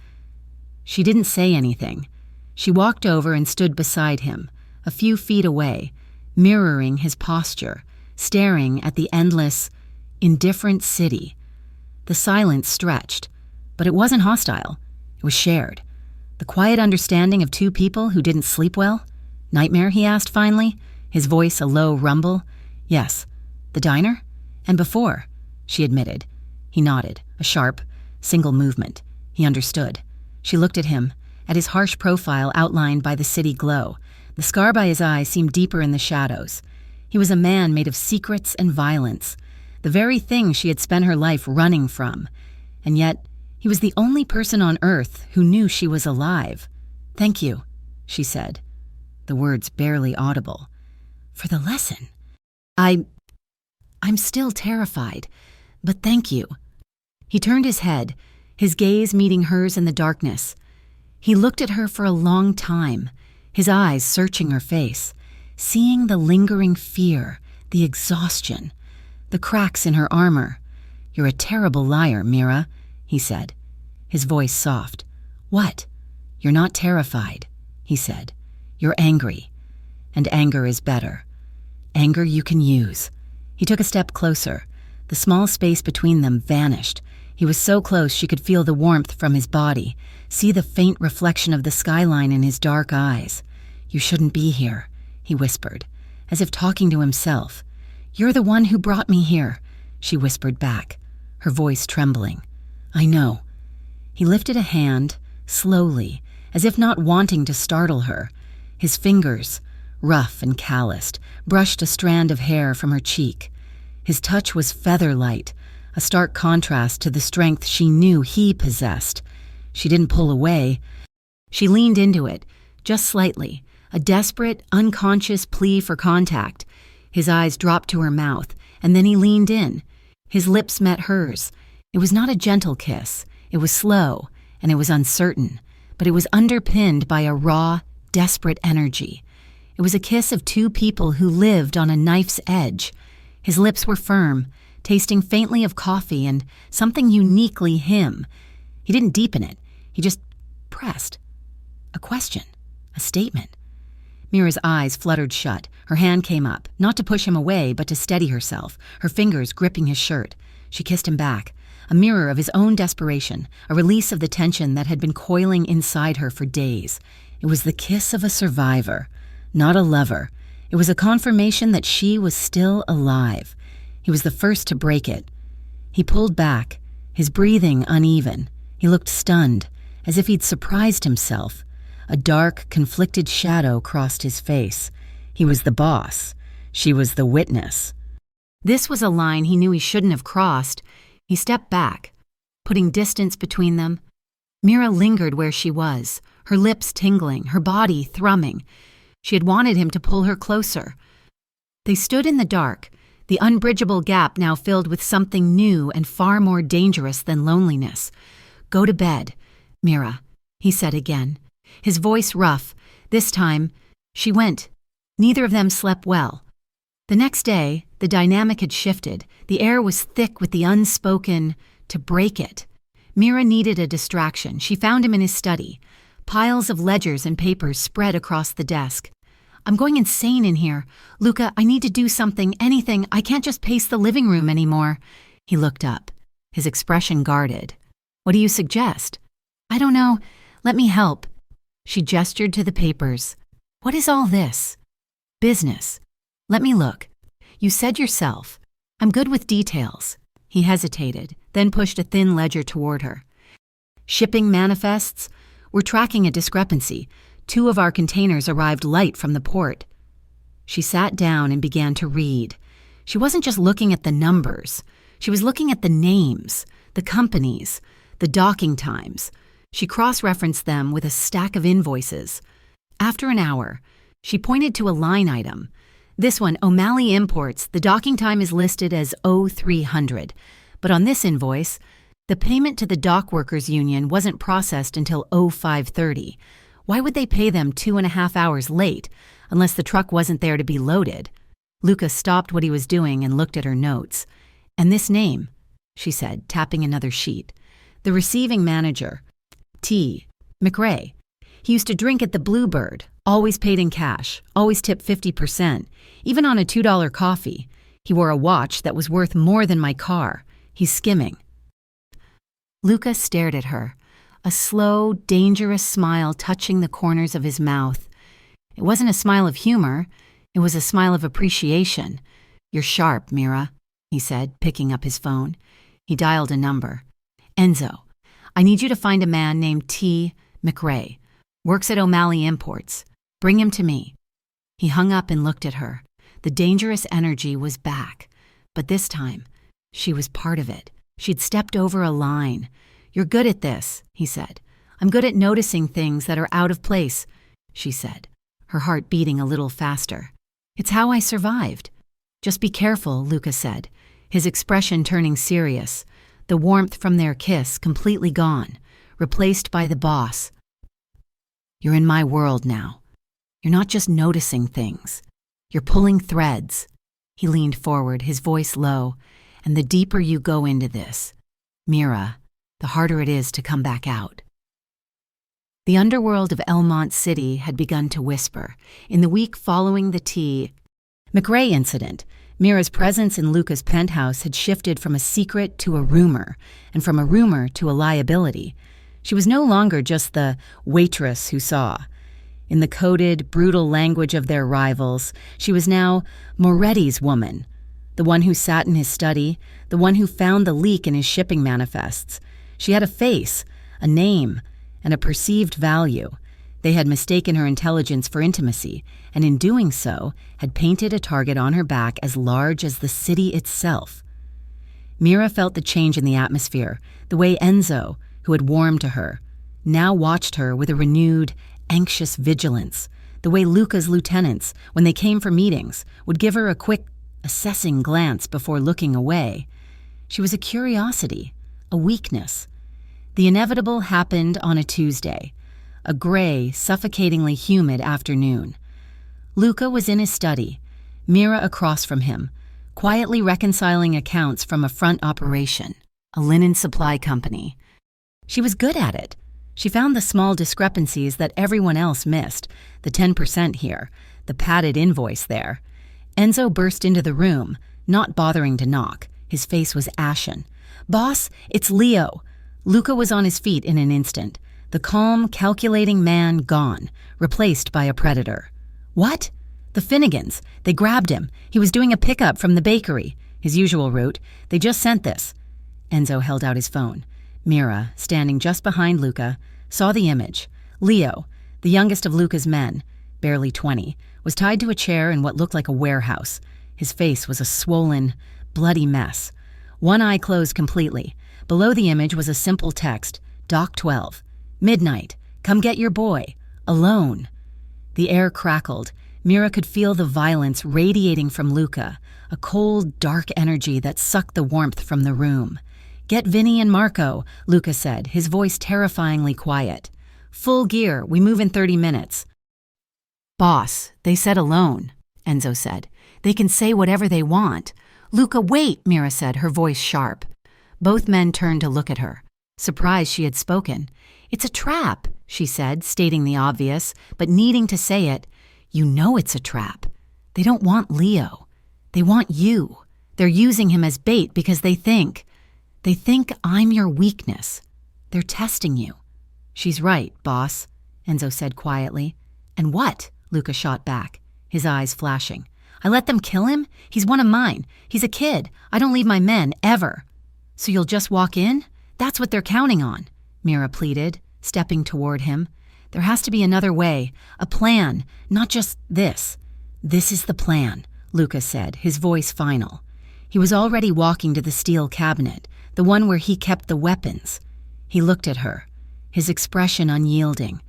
She didn't say anything. She walked over and stood beside him, a few feet away, mirroring his posture, staring at the endless, indifferent city. The silence stretched, but it wasn't hostile. It was shared. The quiet understanding of two people who didn't sleep well. "Nightmare?" he asked finally, his voice a low rumble. "Yes." "The diner?" "And before," she admitted. He nodded, a sharp, single movement. He understood. She looked at him, at his harsh profile outlined by the city glow. The scar by his eye seemed deeper in the shadows. He was a man made of secrets and violence, the very thing she had spent her life running from. And yet, he was the only person on earth who knew she was alive. "Thank you," she said, the words barely audible. "For the lesson." I'm still terrified, but thank you." He turned his head, his gaze meeting hers in the darkness. He looked at her for a long time, his eyes searching her face, seeing the lingering fear, the exhaustion, the cracks in her armor. "You're a terrible liar, Mira," he said, his voice soft. "What?" "You're not terrified," he said. "You're angry, and anger is better. Anger you can use." He took a step closer. The small space between them vanished. He was so close she could feel the warmth from his body, see the faint reflection of the skyline in his dark eyes. "You shouldn't be here," he whispered, as if talking to himself. "You're the one who brought me here," she whispered back, her voice trembling. "I know." He lifted a hand, slowly, as if not wanting to startle her. His fingers, rough and calloused, brushed a strand of hair from her cheek. His touch was feather-light, a stark contrast to the strength she knew he possessed. She didn't pull away. She leaned into it, just slightly, a desperate, unconscious plea for contact. His eyes dropped to her mouth, and then he leaned in. His lips met hers. It was not a gentle kiss. It was slow, and it was uncertain, but it was underpinned by a raw, desperate energy. It was a kiss of two people who lived on a knife's edge. His lips were firm, tasting faintly of coffee and something uniquely him. He didn't deepen it. He just pressed. A question, a statement. Mira's eyes fluttered shut. Her hand came up, not to push him away, but to steady herself, her fingers gripping his shirt. She kissed him back, a mirror of his own desperation, a release of the tension that had been coiling inside her for days. It was the kiss of a survivor, not a lover. It was a confirmation that she was still alive. He was the first to break it. He pulled back, his breathing uneven. He looked stunned, as if he'd surprised himself. A dark, conflicted shadow crossed his face. He was the boss. She was the witness. This was a line he knew he shouldn't have crossed. He stepped back, putting distance between them. Mira lingered where she was, her lips tingling, her body thrumming. She had wanted him to pull her closer. They stood in the dark, the unbridgeable gap now filled with something new and far more dangerous than loneliness. "Go to bed, Mira," he said again, his voice rough. This time, she went. Neither of them slept well. The next day, the dynamic had shifted. The air was thick with the unspoken, to break it. Mira needed a distraction. She found him in his study. Piles of ledgers and papers spread across the desk. "I'm going insane in here. Luca, I need to do something, anything. I can't just pace the living room anymore." He looked up, his expression guarded. "What do you suggest?" "I don't know. Let me help." She gestured to the papers. "What is all this?" "Business. Let me look. You said yourself. I'm good with details." He hesitated, then pushed a thin ledger toward her. "Shipping manifests? We're tracking a discrepancy. 2 of our containers arrived light from the port." She sat down and began to read. She wasn't just looking at the numbers. She was looking at the names, the companies, the docking times. She cross-referenced them with a stack of invoices. After an hour, she pointed to a line item. This one, O'Malley Imports, the docking time is listed as 0300, but on this invoice, the payment to the dock workers union wasn't processed until 0530. Why would they pay them 2.5 hours late, unless the truck wasn't there to be loaded? Luca stopped what he was doing and looked at her notes. "And this name," she said, tapping another sheet. "The receiving manager, T. McRae. He used to drink at the Bluebird, always paid in cash, always tipped 50%, even on a $2 coffee. He wore a watch that was worth more than my car. He's skimming." Luca stared at her, a slow, dangerous smile touching the corners of his mouth. It wasn't a smile of humor, it was a smile of appreciation. "You're sharp, Mira," he said, picking up his phone. He dialed a number. "Enzo, I need you to find a man named T. McRae. Works at O'Malley Imports. Bring him to me." He hung up and looked at her. The dangerous energy was back, but this time, she was part of it. She'd stepped over a line. "You're good at this," he said. "I'm good at noticing things that are out of place," she said, her heart beating a little faster. "It's how I survived." Just be careful, Luca said, his expression turning serious, the warmth from their kiss completely gone, replaced by the boss. You're in my world now. You're not just noticing things. You're pulling threads. He leaned forward, his voice low, and the deeper you go into this, Mira, the harder it is to come back out. The underworld of Elmont City had begun to whisper. In the week following the T. McRae incident, Mira's presence in Luca's penthouse had shifted from a secret to a rumor, and from a rumor to a liability. She was no longer just the waitress who saw. In the coded, brutal language of their rivals, she was now Moretti's woman, the one who sat in his study, the one who found the leak in his shipping manifests. She had a face, a name, and a perceived value. They had mistaken her intelligence for intimacy, and in doing so, had painted a target on her back as large as the city itself. Mira felt the change in the atmosphere, the way Enzo, who had warmed to her, now watched her with a renewed, anxious vigilance, the way Luca's lieutenants, when they came for meetings, would give her a quick, assessing glance before looking away. She was a curiosity, a weakness. The inevitable happened on a Tuesday, a gray, suffocatingly humid afternoon. Luca was in his study, Mira across from him, quietly reconciling accounts from a front operation, a linen supply company. She was good at it. She found the small discrepancies that everyone else missed, the 10% here, the padded invoice there. Enzo burst into the room, not bothering to knock. His face was ashen. "Boss, it's Leo." Luca was on his feet in an instant, the calm, calculating man gone, replaced by a predator. "What?" "The Finnegans. They grabbed him. He was doing a pickup from the bakery. His usual route. They just sent this." Enzo held out his phone. Mira, standing just behind Luca, saw the image. Leo, the youngest of Luca's men, barely 20, was tied to a chair in what looked like a warehouse. His face was a swollen, bloody mess. One eye closed completely. Below the image was a simple text, Dock 12. "Midnight. Come get your boy. Alone." The air crackled. Mira could feel the violence radiating from Luca, a cold, dark energy that sucked the warmth from the room. "Get Vinny and Marco," Luca said, his voice terrifyingly quiet. "Full gear. We move in 30 minutes. "Boss, they said alone," Enzo said. "They can say whatever they want." "Luca, wait," Mira said, her voice sharp. Both men turned to look at her, surprised she had spoken. "It's a trap," she said, stating the obvious, but needing to say it. "You know it's a trap. They don't want Leo. They want you. They're using him as bait because they think I'm your weakness. They're testing you." "She's right, boss," Enzo said quietly. "And what?" Luca shot back, his eyes flashing. "I let them kill him? He's one of mine. He's a kid. I don't leave my men, ever." "So you'll just walk in? That's what they're counting on," Mira pleaded, stepping toward him. "There has to be another way, a plan, not just this." "This is the plan," Luca said, his voice final. He was already walking to the steel cabinet, the one where he kept the weapons. He looked at her, his expression unyielding.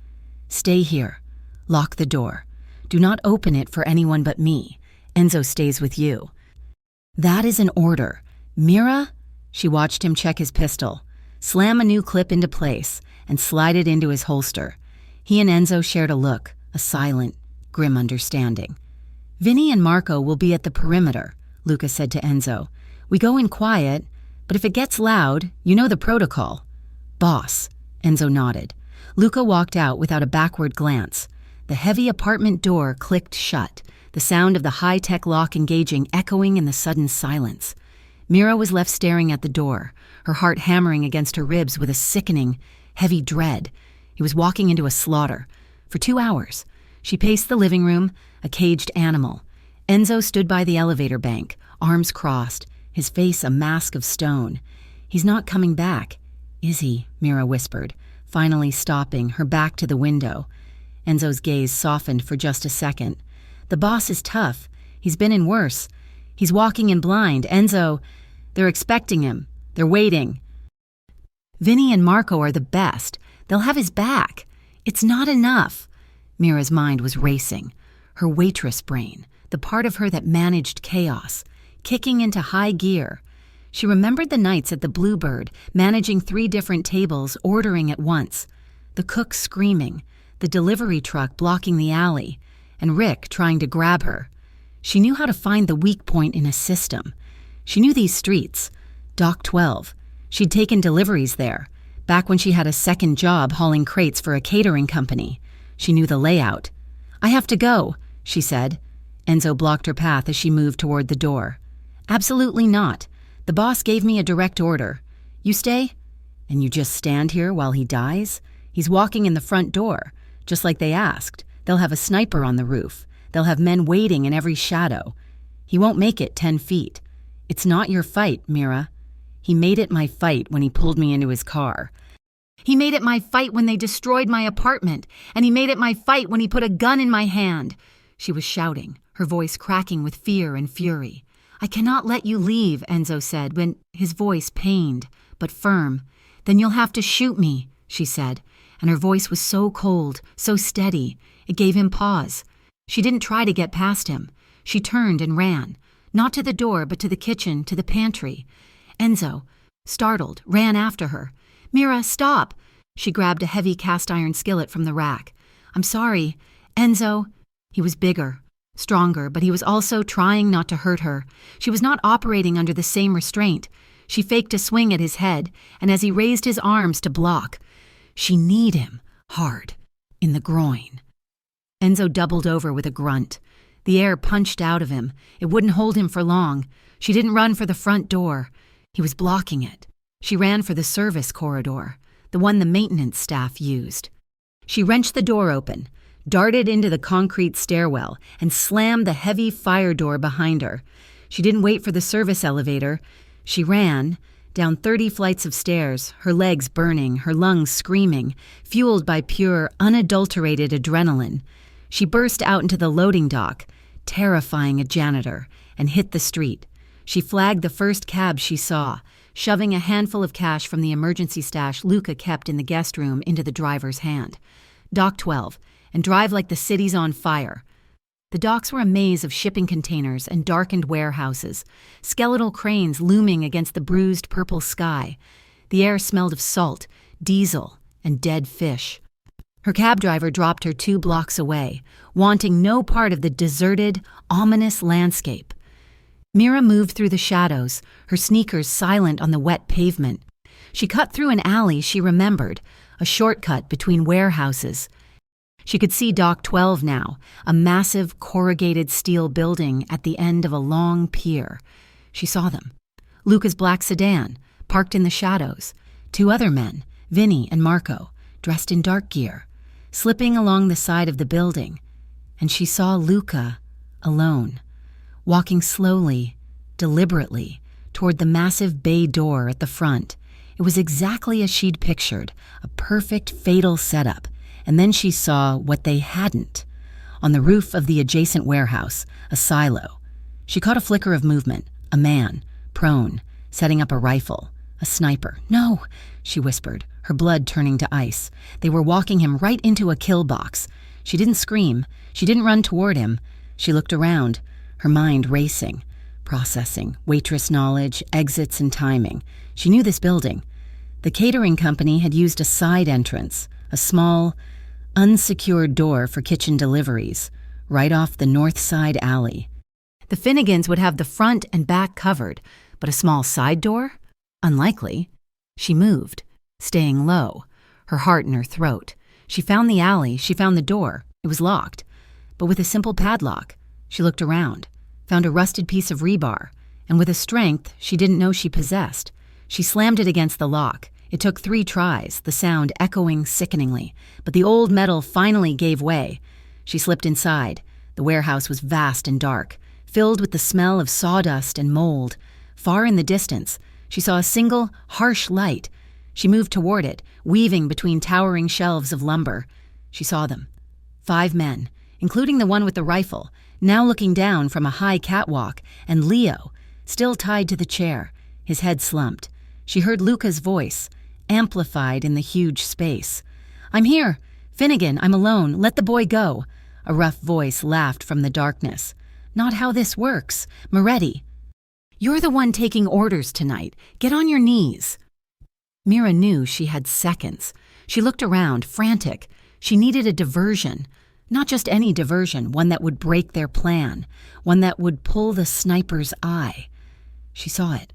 "Stay here. Lock the door. Do not open it for anyone but me. Enzo stays with you." "That is an order. Mira?" She watched him check his pistol, slam a new clip into place, and slide it into his holster. He and Enzo shared a look, a silent, grim understanding. "Vinny and Marco will be at the perimeter," Luca said to Enzo. "We go in quiet, but if it gets loud, you know the protocol." "Boss," Enzo nodded. Luca walked out without a backward glance. The heavy apartment door clicked shut, the sound of the high-tech lock engaging echoing in the sudden silence. Mira was left staring at the door, her heart hammering against her ribs with a sickening, heavy dread. He was walking into a slaughter. For 2 hours, she paced the living room, a caged animal. Enzo stood by the elevator bank, arms crossed, his face a mask of stone. "He's not coming back, is he?" Mira whispered, finally stopping, her back to the window. Enzo's gaze softened for just a second. "The boss is tough. He's been in worse. He's walking in blind. Enzo, they're expecting him. They're waiting. Vinny and Marco are the best. They'll have his back. It's not enough." Mira's mind was racing. Her waitress brain, the part of her that managed chaos, kicking into high gear. She remembered the nights at the Bluebird, managing 3 different tables, ordering at once. The cook screaming, the delivery truck blocking the alley, and Rick trying to grab her. She knew how to find the weak point in a system. She knew these streets. Dock 12. She'd taken deliveries there, back when she had a second job hauling crates for a catering company. She knew the layout. "I have to go," she said. Enzo blocked her path as she moved toward the door. "Absolutely not. The boss gave me a direct order. You stay? And you just stand here while he dies? He's walking in the front door, just like they asked. They'll have a sniper on the roof. They'll have men waiting in every shadow. He won't make it 10 feet. It's not your fight, Mira. He made it my fight when he pulled me into his car. He made it my fight when they destroyed my apartment, and he made it my fight when he put a gun in my hand." She was shouting, her voice cracking with fear and fury. "I cannot let you leave," Enzo said, when his voice pained, but firm. "Then you'll have to shoot me," she said, and her voice was so cold, so steady, it gave him pause. She didn't try to get past him. She turned and ran, not to the door, but to the kitchen, to the pantry. Enzo, startled, ran after her. "Mira, stop!" She grabbed a heavy cast-iron skillet from the rack. "I'm sorry, Enzo." He was bigger, stronger, but he was also trying not to hurt her. She was not operating under the same restraint. She faked a swing at his head, and as he raised his arms to block, she kneed him hard in the groin. Enzo doubled over with a grunt. The air punched out of him. It wouldn't hold him for long. She didn't run for the front door. He was blocking it. She ran for the service corridor, the one the maintenance staff used. She wrenched the door open, darted into the concrete stairwell, and slammed the heavy fire door behind her. She didn't wait for the service elevator. She ran down 30 flights of stairs, her legs burning, her lungs screaming, fueled by pure, unadulterated adrenaline. She burst out into the loading dock, terrifying a janitor, and hit the street. She flagged the first cab she saw, shoving a handful of cash from the emergency stash Luca kept in the guest room into the driver's hand. "Dock 12, and drive like the city's on fire." The docks were a maze of shipping containers and darkened warehouses, skeletal cranes looming against the bruised purple sky. The air smelled of salt, diesel, and dead fish. Her cab driver dropped her 2 blocks away, wanting no part of the deserted, ominous landscape. Mira moved through the shadows, her sneakers silent on the wet pavement. She cut through an alley she remembered, a shortcut between warehouses. She could see Dock 12 now, a massive corrugated steel building at the end of a long pier. She saw them. Luca's black sedan, parked in the shadows. 2 other men, Vinny and Marco, dressed in dark gear, slipping along the side of the building. And she saw Luca, alone, walking slowly, deliberately, toward the massive bay door at the front. It was exactly as she'd pictured, a perfect, fatal setup. And then she saw what they hadn't. On the roof of the adjacent warehouse, a silo. She caught a flicker of movement, a man, prone, setting up a rifle, a sniper. "No," she whispered, her blood turning to ice. They were walking him right into a kill box. She didn't scream. She didn't run toward him. She looked around, her mind racing, processing, waitress knowledge, exits and timing. She knew this building. The catering company had used a side entrance, a small, unsecured door for kitchen deliveries, right off the north side alley. The Finnegans would have the front and back covered, but a small side door? Unlikely. She moved, staying low, her heart in her throat. She found the alley, she found the door. It was locked, but with a simple padlock. She looked around, found a rusted piece of rebar, and with a strength she didn't know she possessed, she slammed it against the lock. It took 3 tries, the sound echoing sickeningly, but the old metal finally gave way. She slipped inside. The warehouse was vast and dark, filled with the smell of sawdust and mold. Far in the distance, she saw a single, harsh light. She moved toward it, weaving between towering shelves of lumber. She saw them. 5 men, including the one with the rifle, now looking down from a high catwalk, and Leo, still tied to the chair, his head slumped. She heard Luca's voice, amplified in the huge space. "I'm here. Finnegan, I'm alone. Let the boy go." A rough voice laughed from the darkness. Not how this works. Moretti, you're the one taking orders tonight. Get on your knees. Mira knew she had seconds. She looked around, frantic. She needed a diversion. Not just any diversion, one that would break their plan, one that would pull the sniper's eye. She saw it.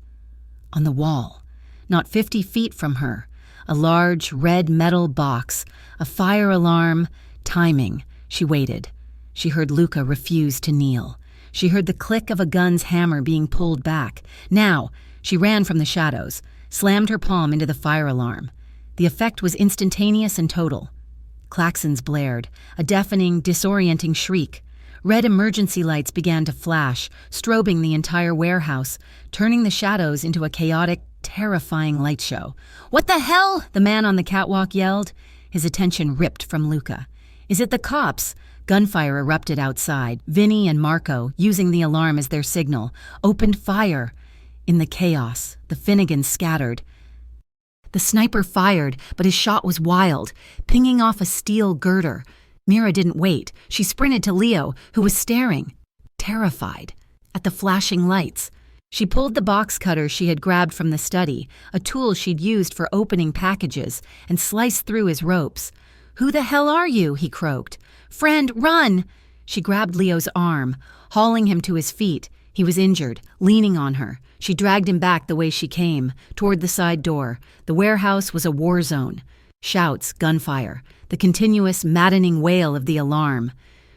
On the wall, not 50 feet from her, a large red metal box, a fire alarm, timing. She waited. She heard Luca refuse to kneel. She heard the click of a gun's hammer being pulled back. Now, she ran from the shadows, slammed her palm into the fire alarm. The effect was instantaneous and total. Klaxons blared, a deafening, disorienting shriek. Red emergency lights began to flash, strobing the entire warehouse, turning the shadows into a chaotic, terrifying light show. "What the hell?" the man on the catwalk yelled. His attention ripped from Luca. "Is it the cops?" Gunfire erupted outside. Vinny and Marco, using the alarm as their signal, opened fire. In the chaos, the Finnegans scattered. The sniper fired, but his shot was wild, pinging off a steel girder. Mira didn't wait. She sprinted to Leo, who was staring, terrified, at the flashing lights. She pulled the box cutter she had grabbed from the study, a tool she'd used for opening packages, and sliced through his ropes. "Who the hell are you?" he croaked. "Friend, run!" She grabbed Leo's arm, hauling him to his feet. He was injured, leaning on her. She dragged him back the way she came, toward the side door. The warehouse was a war zone. Shouts, gunfire, the continuous, maddening wail of the alarm.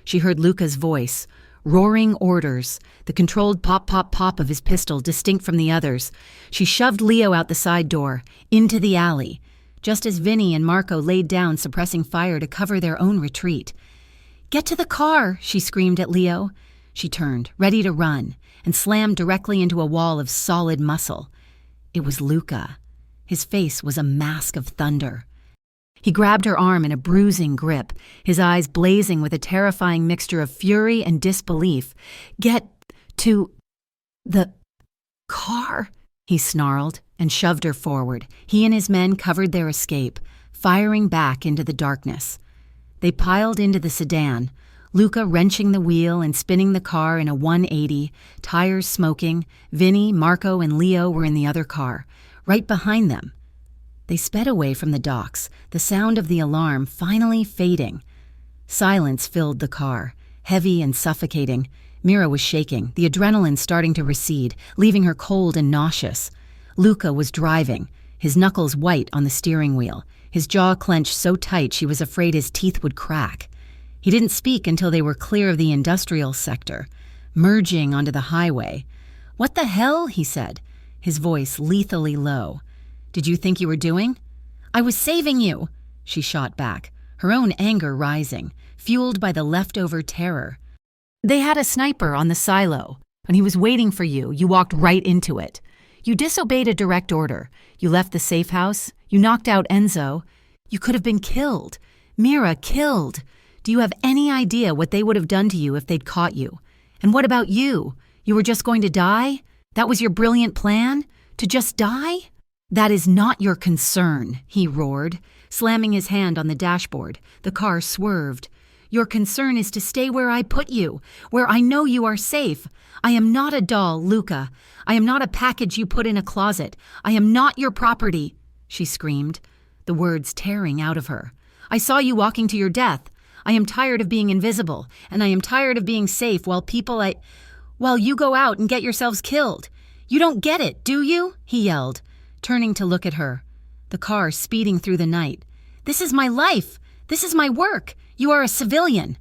She heard Luca's voice, roaring orders, the controlled pop-pop-pop of his pistol distinct from the others. She shoved Leo out the side door, into the alley, just as Vinny and Marco laid down, suppressing fire to cover their own retreat. "Get to the car!" she screamed at Leo. She turned, ready to run, and slammed directly into a wall of solid muscle. It was Luca. His face was a mask of thunder. He grabbed her arm in a bruising grip, his eyes blazing with a terrifying mixture of fury and disbelief. "Get to the car," he snarled, and shoved her forward. He and his men covered their escape, firing back into the darkness. They piled into the sedan, Luca wrenching the wheel and spinning the car in a 180, tires smoking. Vinny, Marco, and Leo were in the other car, right behind them. They sped away from the docks, the sound of the alarm finally fading. Silence filled the car, heavy and suffocating. Mira was shaking, the adrenaline starting to recede, leaving her cold and nauseous. Luca was driving, his knuckles white on the steering wheel, his jaw clenched so tight she was afraid his teeth would crack. He didn't speak until they were clear of the industrial sector, merging onto the highway. "What the hell?" he said, his voice lethally low. "Did you think you were doing?" "I was saving you," she shot back, her own anger rising, fueled by the leftover terror. "They had a sniper on the silo, and he was waiting for you. You walked right into it. You disobeyed a direct order. You left the safe house. You knocked out Enzo. You could have been killed. Mira, killed. Do you have any idea what they would have done to you if they'd caught you? And what about you? You were just going to die? That was your brilliant plan? To just die?" "That is not your concern," he roared, slamming his hand on the dashboard. The car swerved. "Your concern is to stay where I put you, where I know you are safe. I am not a doll, Luca. I am not a package you put in a closet. I am not your property," she screamed, the words tearing out of her. "I saw you walking to your death. I am tired of being invisible, and I am tired of being safe while you go out and get yourselves killed. You don't get it, do you?" he yelled, turning to look at her. The car speeding through the night. "This is my life. This is my work. You are a civilian.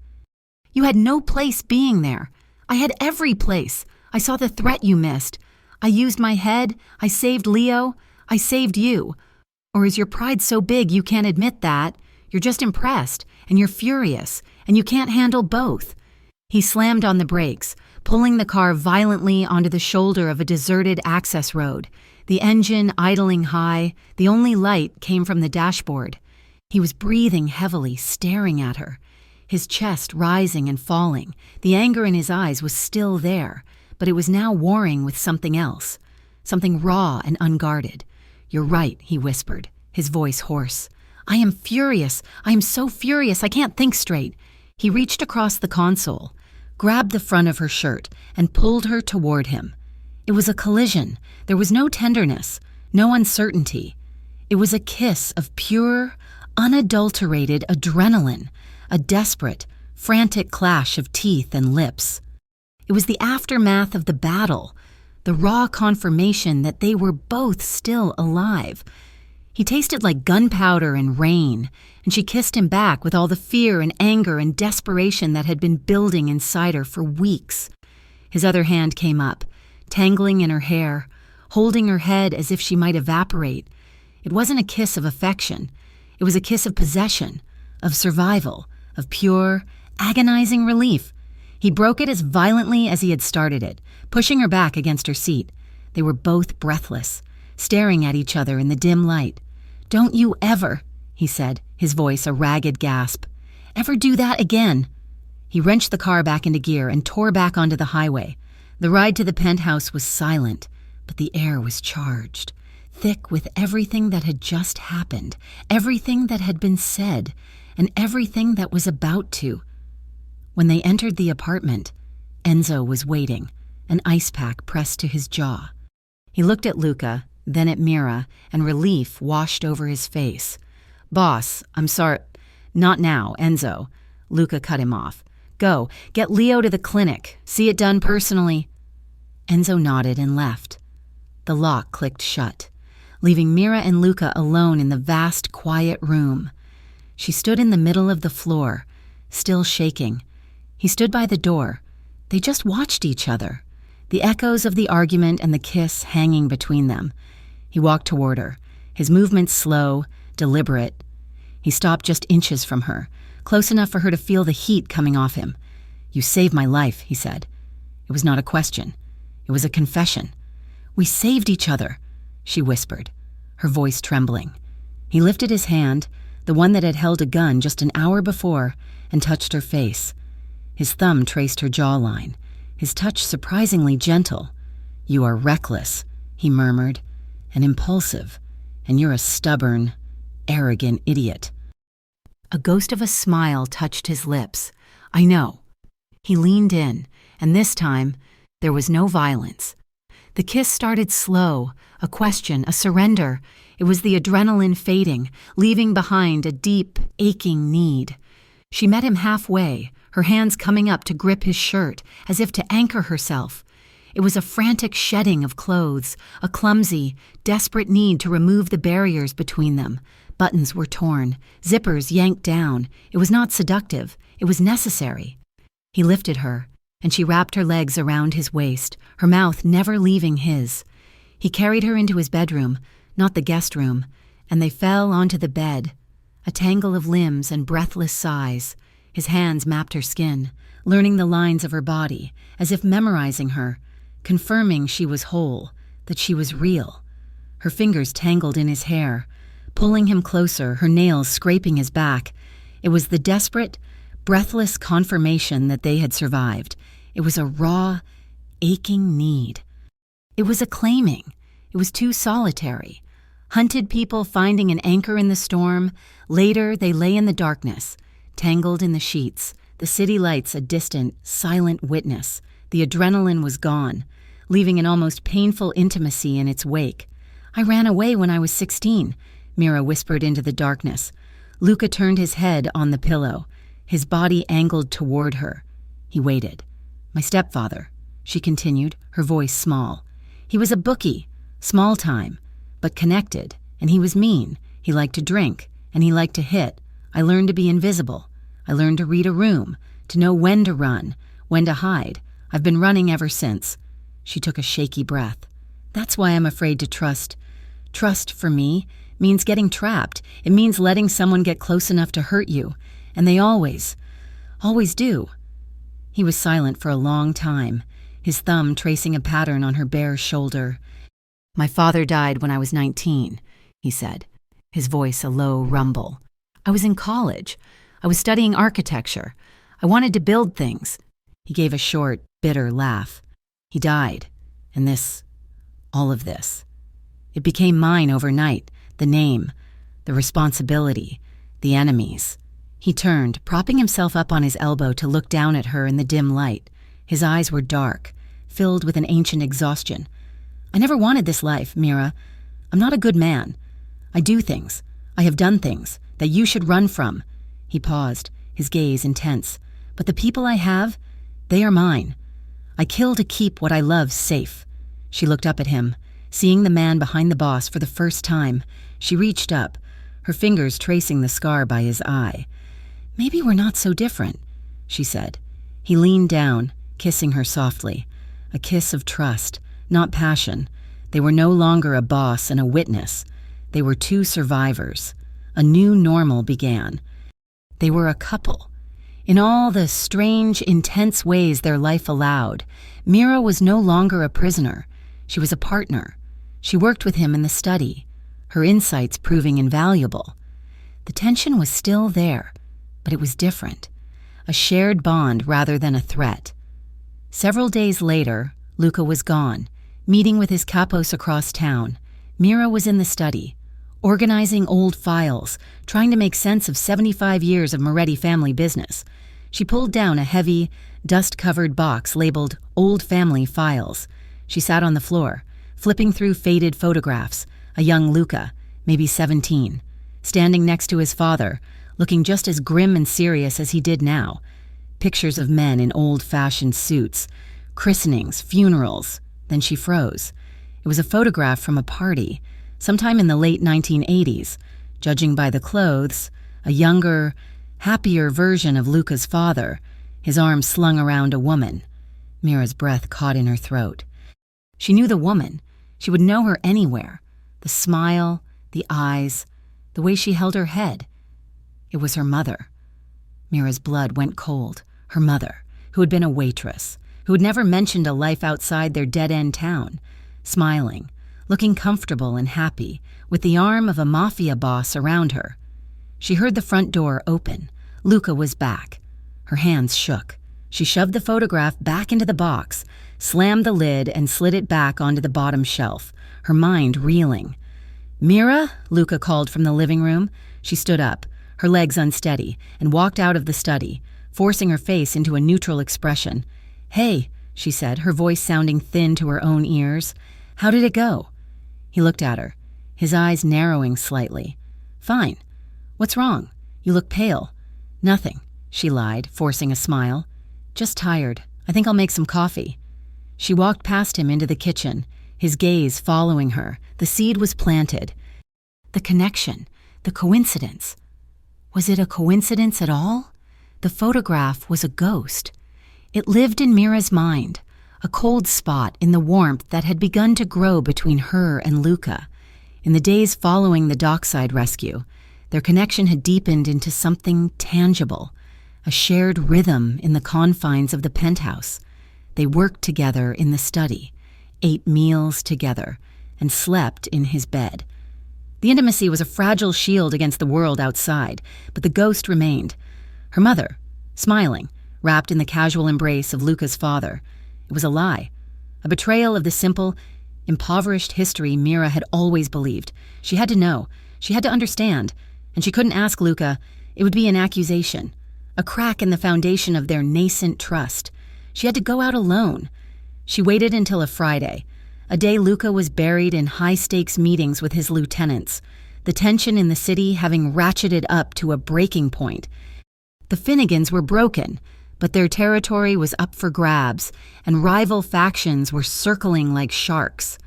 You had no place being there. I had every place. I saw the threat you missed. I used my head. I saved Leo. I saved you. Or is your pride so big you can't admit that? You're just impressed, and you're furious, and you can't handle both." He slammed on the brakes, pulling the car violently onto the shoulder of a deserted access road. The engine idling high, the only light came from the dashboard. He was breathing heavily, staring at her, his chest rising and falling. The anger in his eyes was still there, but it was now warring with something else, something raw and unguarded. "You're right," he whispered, his voice hoarse. "I am furious. I am so furious I can't think straight." He reached across the console, grabbed the front of her shirt, and pulled her toward him. It was a collision. There was no tenderness, no uncertainty. It was a kiss of pure, unadulterated adrenaline, a desperate, frantic clash of teeth and lips. It was the aftermath of the battle, the raw confirmation that they were both still alive. He tasted like gunpowder and rain, and she kissed him back with all the fear and anger and desperation that had been building inside her for weeks. His other hand came up, tangling in her hair, holding her head as if she might evaporate. It wasn't a kiss of affection. It was a kiss of possession, of survival, of pure, agonizing relief. He broke it as violently as he had started it, pushing her back against her seat. They were both breathless, staring at each other in the dim light. "Don't you ever," he said, his voice a ragged gasp, "ever do that again." He wrenched the car back into gear and tore back onto the highway. The ride to the penthouse was silent, but the air was charged, thick with everything that had just happened, everything that had been said, and everything that was about to. When they entered the apartment, Enzo was waiting, an ice pack pressed to his jaw. He looked at Luca, then at Mira, and relief washed over his face. "Boss, I'm sorry." "Not now, Enzo." Luca cut him off. "Go, get Leo to the clinic. See it done personally." Enzo nodded and left. The lock clicked shut, leaving Mira and Luca alone in the vast, quiet room. She stood in the middle of the floor, still shaking. He stood by the door. They just watched each other, the echoes of the argument and the kiss hanging between them. He walked toward her, his movements slow, deliberate. He stopped just inches from her, close enough for her to feel the heat coming off him. "You saved my life," he said. It was not a question. It was a confession. "We saved each other," she whispered, her voice trembling. He lifted his hand, the one that had held a gun just an hour before, and touched her face. His thumb traced her jawline, his touch surprisingly gentle. "You are reckless," he murmured, "and impulsive, and you're a stubborn, arrogant idiot." A ghost of a smile touched his lips. "I know." He leaned in, and this time, there was no violence. The kiss started slow, a question, a surrender. It was the adrenaline fading, leaving behind a deep, aching need. She met him halfway, her hands coming up to grip his shirt, as if to anchor herself. It was a frantic shedding of clothes, a clumsy, desperate need to remove the barriers between them. Buttons were torn, zippers yanked down. It was not seductive. It was necessary. He lifted her, and she wrapped her legs around his waist, her mouth never leaving his. He carried her into his bedroom, not the guest room, and they fell onto the bed, a tangle of limbs and breathless sighs. His hands mapped her skin, learning the lines of her body, as if memorizing her, confirming she was whole, that she was real. Her fingers tangled in his hair, pulling him closer, her nails scraping his back. It was the desperate, breathless confirmation that they had survived. It was a raw, aching need. It was a claiming. It was too solitary. Hunted people finding an anchor in the storm. Later, they lay in the darkness, tangled in the sheets, the city lights a distant, silent witness. The adrenaline was gone, leaving an almost painful intimacy in its wake. "I ran away when I was 16, Mira whispered into the darkness. Luca turned his head on the pillow, his body angled toward her. He waited. "My stepfather," she continued, her voice small. "He was a bookie, small time, but connected, and he was mean. He liked to drink, and he liked to hit. I learned to be invisible. I learned to read a room, to know when to run, when to hide. I've been running ever since." She took a shaky breath. "That's why I'm afraid to trust. Trust, for me, means getting trapped. It means letting someone get close enough to hurt you. And they always do." He was silent for a long time, his thumb tracing a pattern on her bare shoulder. "My father died when I was 19, he said, his voice a low rumble. "I was in college. I was studying architecture. I wanted to build things." He gave a short, bitter laugh. "He died, and all of this. It became mine overnight, the name, the responsibility, the enemies." He turned, propping himself up on his elbow to look down at her in the dim light. His eyes were dark, filled with an ancient exhaustion. "I never wanted this life, Mira. I'm not a good man. I do things. I have done things that you should run from." He paused, his gaze intense. "But the people I have, they are mine. I kill to keep what I love safe." She looked up at him, seeing the man behind the boss for the first time. She reached up, her fingers tracing the scar by his eye. "Maybe we're not so different," she said. He leaned down, kissing her softly. A kiss of trust, not passion. They were no longer a boss and a witness. They were two survivors. A new normal began. They were a couple. In all the strange, intense ways their life allowed, Mira was no longer a prisoner. She was a partner. She worked with him in the study, her insights proving invaluable. The tension was still there, but it was different. A shared bond rather than a threat. Several days later, Luca was gone, meeting with his capos across town. Mira was in the study, organizing old files, trying to make sense of 75 years of Moretti family business. She pulled down a heavy, dust-covered box labeled Old Family Files. She sat on the floor, flipping through faded photographs. A young Luca, maybe 17, standing next to his father, looking just as grim and serious as he did now. Pictures of men in old-fashioned suits, christenings, funerals. Then she froze. It was a photograph from a party, sometime in the late 1980s. Judging by the clothes, a younger, happier version of Luca's father, his arms slung around a woman. Mira's breath caught in her throat. She knew the woman. She would know her anywhere. The smile, the eyes, the way she held her head. It was her mother. Mira's blood went cold. Her mother, who had been a waitress, who had never mentioned a life outside their dead-end town, smiling, looking comfortable and happy, with the arm of a mafia boss around her. She heard the front door open. Luca was back. Her hands shook. She shoved the photograph back into the box, slammed the lid, and slid it back onto the bottom shelf, her mind reeling. "Mira?" Luca called from the living room. She stood up, her legs unsteady, and walked out of the study, forcing her face into a neutral expression. "Hey," she said, her voice sounding thin to her own ears. "How did it go?" He looked at her, his eyes narrowing slightly. "Fine. What's wrong? You look pale." "Nothing," she lied, forcing a smile. "Just tired. I think I'll make some coffee." She walked past him into the kitchen, his gaze following her. The seed was planted. The connection, the coincidence. Was it a coincidence at all? The photograph was a ghost. It lived in Mira's mind, a cold spot in the warmth that had begun to grow between her and Luca. In the days following the dockside rescue, their connection had deepened into something tangible, a shared rhythm in the confines of the penthouse. They worked together in the study, ate meals together, and slept in his bed. The intimacy was a fragile shield against the world outside, but the ghost remained. Her mother, smiling, wrapped in the casual embrace of Luca's father. It was a lie, a betrayal of the simple, impoverished history Mira had always believed. She had to know, she had to understand, and she couldn't ask Luca. It would be an accusation, a crack in the foundation of their nascent trust. She had to go out alone. She waited until a Friday, a day Luca was buried in high-stakes meetings with his lieutenants, the tension in the city having ratcheted up to a breaking point. The Finnegans were broken, but their territory was up for grabs, and rival factions were circling like sharks.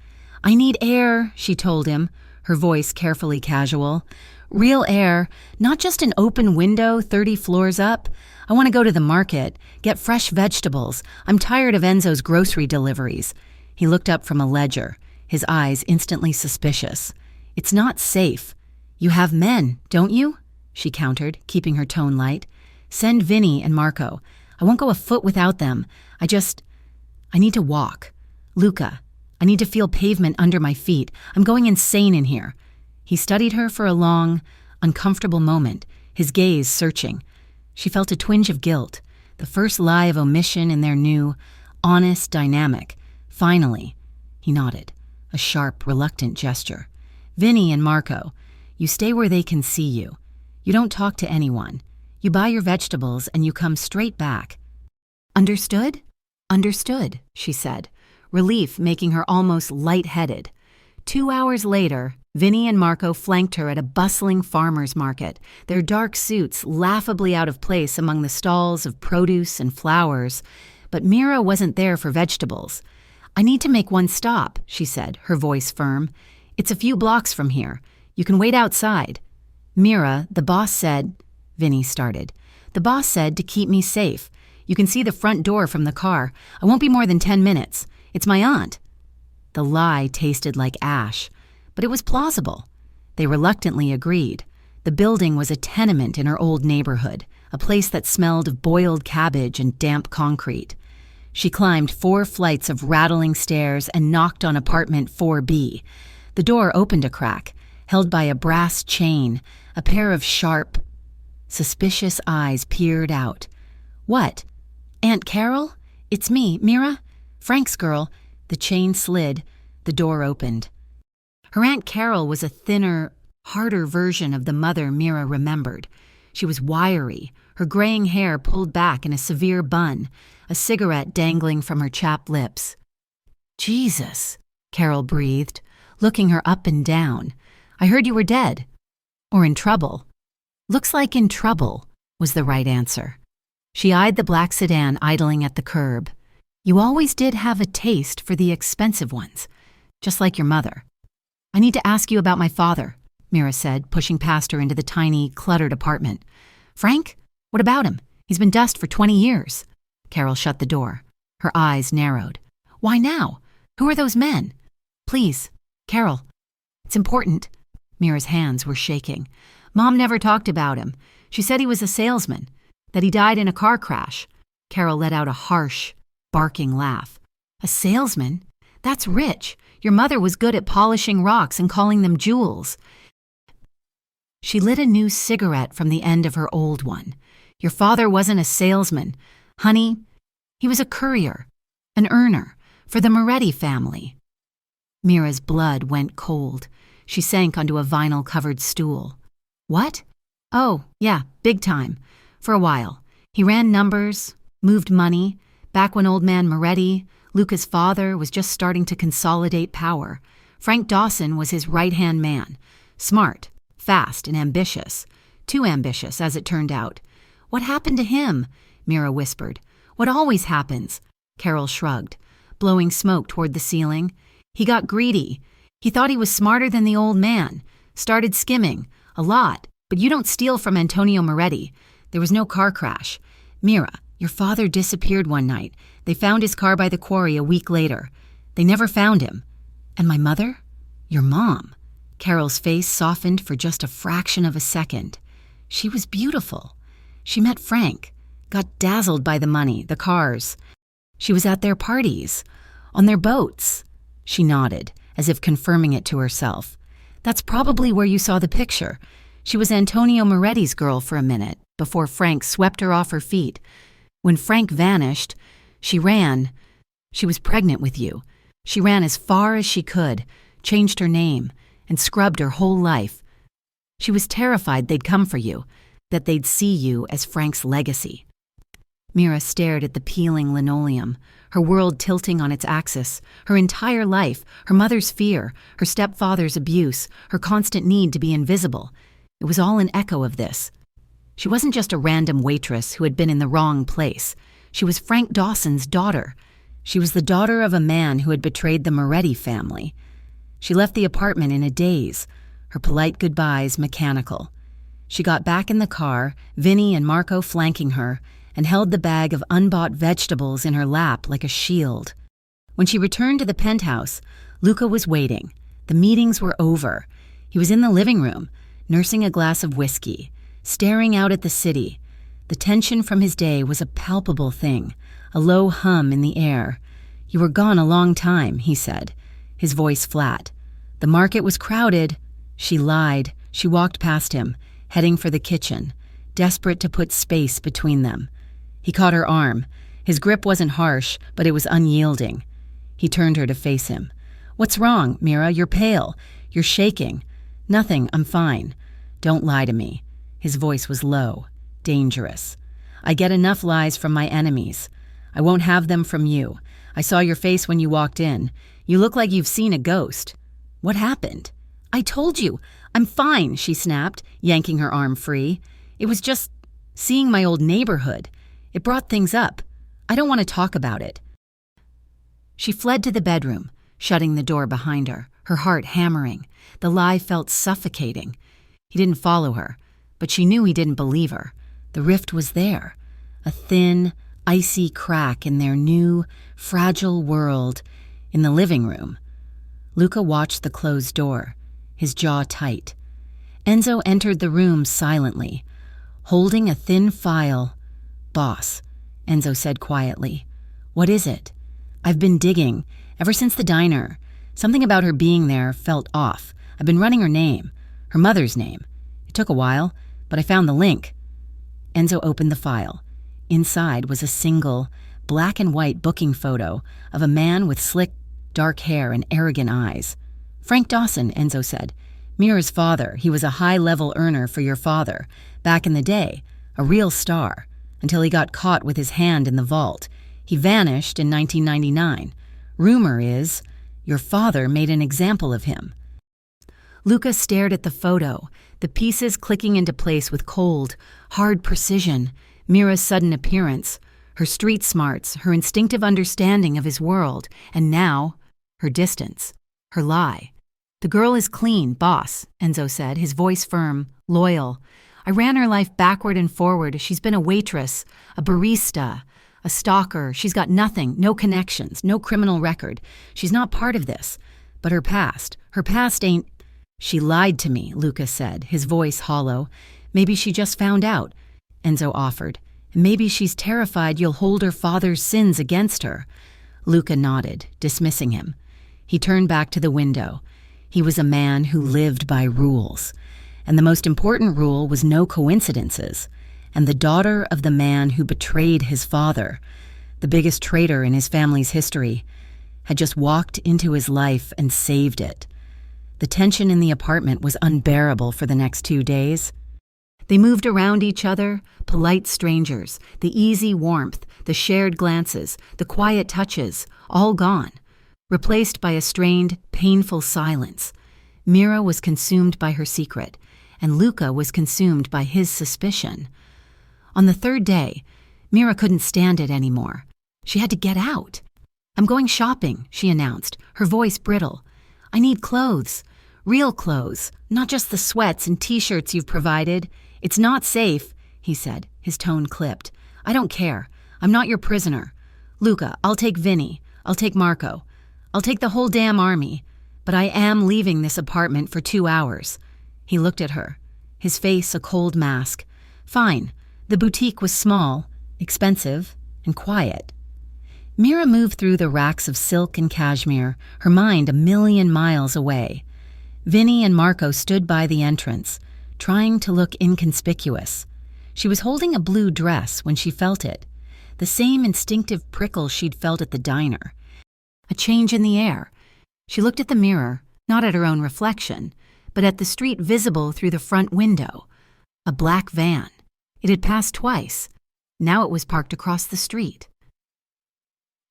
"I need air," she told him, her voice carefully casual. "Real air, not just an open window 30 floors up. I want to go to the market, get fresh vegetables. I'm tired of Enzo's grocery deliveries." He looked up from a ledger, his eyes instantly suspicious. "It's not safe. You have men, don't you?" she countered, keeping her tone light. "Send Vinny and Marco. I won't go a foot without them. I need to walk. Luca, I need to feel pavement under my feet. I'm going insane in here." He studied her for a long, uncomfortable moment, his gaze searching. She felt a twinge of guilt, the first lie of omission in their new, honest dynamic. Finally, he nodded, a sharp, reluctant gesture. "Vinny and Marco, you stay where they can see you. You don't talk to anyone. You buy your vegetables and you come straight back. Understood? Understood, she said, relief making her almost lightheaded. 2 hours later, Vinny and Marco flanked her at a bustling farmer's market, their dark suits laughably out of place among the stalls of produce and flowers. But Mira wasn't there for vegetables. I need to make one stop, she said, her voice firm. It's a few blocks from here. You can wait outside. Mira, the boss said, Vinny started. The boss said to keep me safe. You can see the front door from the car. I won't be more than 10 minutes. It's my aunt. The lie tasted like ash, but it was plausible. They reluctantly agreed. The building was a tenement in her old neighborhood, a place that smelled of boiled cabbage and damp concrete. She climbed 4 flights of rattling stairs and knocked on apartment 4B. The door opened a crack, held by a brass chain. A pair of sharp, suspicious eyes peered out. What? Aunt Carol? It's me, Mira? Frank's girl. The chain slid. The door opened. Her Aunt Carol was a thinner, harder version of the mother Mira remembered. She was wiry, her graying hair pulled back in a severe bun, a cigarette dangling from her chapped lips. Jesus, Carol breathed, looking her up and down. I heard you were dead. Or in trouble. Looks like in trouble, was the right answer. She eyed the black sedan idling at the curb. You always did have a taste for the expensive ones, just like your mother. I need to ask you about my father, Mira said, pushing past her into the tiny, cluttered apartment. Frank? What about him? He's been dust for 20 years. Carol shut the door. Her eyes narrowed. Why now? Who are those men? Please, Carol. It's important. Mira's hands were shaking. Mom never talked about him. She said he was a salesman, that he died in a car crash. Carol let out a harsh, barking laugh. A salesman? That's rich. Your mother was good at polishing rocks and calling them jewels. She lit a new cigarette from the end of her old one. Your father wasn't a salesman. Honey, he was a courier, an earner, for the Moretti family. Mira's blood went cold. She sank onto a vinyl-covered stool. What? Oh, yeah, big time. For a while. He ran numbers, moved money, back when old man Moretti, Luca's father, was just starting to consolidate power. Frank Dawson was his right-hand man. Smart, fast, and ambitious. Too ambitious, as it turned out. What happened to him? Mira whispered. What always happens? Carol shrugged, blowing smoke toward the ceiling. He got greedy. He thought he was smarter than the old man. Started skimming. A lot. But you don't steal from Antonio Moretti. There was no car crash. Mira, your father disappeared one night. They found his car by the quarry a week later. They never found him. And my mother? Your mom. Carol's face softened for just a fraction of a second. She was beautiful. She met Frank, got dazzled by the money, the cars. She was at their parties, on their boats. She nodded, as if confirming it to herself. That's probably where you saw the picture. She was Antonio Moretti's girl for a minute, before Frank swept her off her feet. When Frank vanished, she ran. She was pregnant with you. She ran as far as she could, changed her name, and scrubbed her whole life. She was terrified they'd come for you, that they'd see you as Frank's legacy. Mira stared at the peeling linoleum, her world tilting on its axis, her entire life, her mother's fear, her stepfather's abuse, her constant need to be invisible. It was all an echo of this. She wasn't just a random waitress who had been in the wrong place. She was Frank Dawson's daughter. She was the daughter of a man who had betrayed the Moretti family. She left the apartment in a daze, her polite goodbyes mechanical. She got back in the car, Vinny and Marco flanking her, and held the bag of unbought vegetables in her lap like a shield. When she returned to the penthouse, Luca was waiting. The meetings were over. He was in the living room, nursing a glass of whiskey, staring out at the city. The tension from his day was a palpable thing, a low hum in the air. You were gone a long time, he said, his voice flat. The market was crowded. She lied. She walked past him, heading for the kitchen, desperate to put space between them. He caught her arm. His grip wasn't harsh, but it was unyielding. He turned her to face him. What's wrong, Mira? You're pale. You're shaking. Nothing, I'm fine. Don't lie to me. His voice was low. dangerous. I get enough lies from my enemies. I won't have them from you. I saw your face when you walked in. You look like you've seen a ghost. What happened? I told you. I'm fine, she snapped, yanking her arm free. It was just seeing my old neighborhood. It brought things up. I don't want to talk about it. She fled to the bedroom, shutting the door behind her, her heart hammering. The lie felt suffocating. He didn't follow her, but she knew he didn't believe her. The rift was there, a thin, icy crack in their new, fragile world. In the living room, Luca watched the closed door, his jaw tight. Enzo entered the room silently, holding a thin file. "Boss," Enzo said quietly. "What is it?" "I've been digging, ever since the diner. Something about her being there felt off. I've been running her name, her mother's name. It took a while, but I found the link." Enzo opened the file. Inside was a single, black and white booking photo of a man with slick, dark hair and arrogant eyes. "Frank Dawson," Enzo said. "Mira's father. He was a high-level earner for your father. Back in the day, a real star, until he got caught with his hand in the vault. He vanished in 1999. Rumor is, your father made an example of him." Luca stared at the photo, the pieces clicking into place with cold, hard precision. Mira's sudden appearance, her street smarts, her instinctive understanding of his world, and now, her distance, her lie. "The girl is clean, boss," Enzo said, his voice firm, loyal. "I ran her life backward and forward. She's been a waitress, a barista, a stalker. She's got nothing, no connections, no criminal record. She's not part of this. But her past ain't—" "She lied to me," Luca said, his voice hollow. "Maybe she just found out," Enzo offered. "Maybe she's terrified you'll hold her father's sins against her." Luca nodded, dismissing him. He turned back to the window. He was a man who lived by rules. And the most important rule was no coincidences. And the daughter of the man who betrayed his father, the biggest traitor in his family's history, had just walked into his life and saved it. The tension in the apartment was unbearable for the next 2 days. They moved around each other, polite strangers, the easy warmth, the shared glances, the quiet touches, all gone, replaced by a strained, painful silence. Mira was consumed by her secret, and Luca was consumed by his suspicion. On the 3rd day, Mira couldn't stand it anymore. She had to get out. "I'm going shopping," she announced, her voice brittle. "I need clothes, real clothes, not just the sweats and t-shirts you've provided. It's not safe," he said, his tone clipped. "I don't care. I'm not your prisoner. Luca, I'll take Vinny. I'll take Marco. I'll take the whole damn army. But I am leaving this apartment for 2 hours. He looked at her, his face a cold mask. "Fine." The boutique was small, expensive, and quiet. Mira moved through the racks of silk and cashmere, her mind a million miles away. Vinny and Marco stood by the entrance, trying to look inconspicuous. She was holding a blue dress when she felt it, the same instinctive prickle she'd felt at the diner. A change in the air. She looked at the mirror, not at her own reflection, but at the street visible through the front window. A black van. It had passed twice. Now it was parked across the street.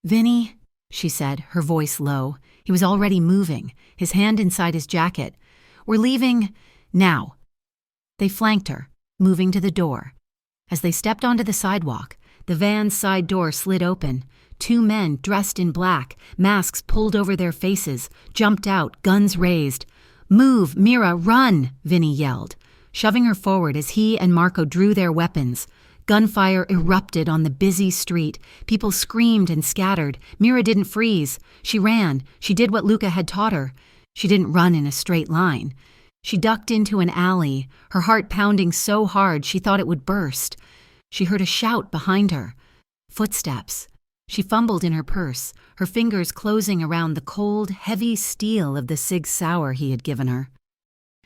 "Vinny," she said, her voice low. He was already moving, his hand inside his jacket. "We're leaving now." They flanked her, moving to the door. As they stepped onto the sidewalk, the van's side door slid open. 2 men dressed in black, masks pulled over their faces, jumped out, guns raised. "Move, Mira, run!" Vinny yelled, shoving her forward as he and Marco drew their weapons. Gunfire erupted on the busy street. People screamed and scattered. Mira didn't freeze. She ran. She did what Luca had taught her. She didn't run in a straight line. She ducked into an alley, her heart pounding so hard she thought it would burst. She heard a shout behind her. Footsteps. She fumbled in her purse, her fingers closing around the cold, heavy steel of the Sig Sauer he had given her.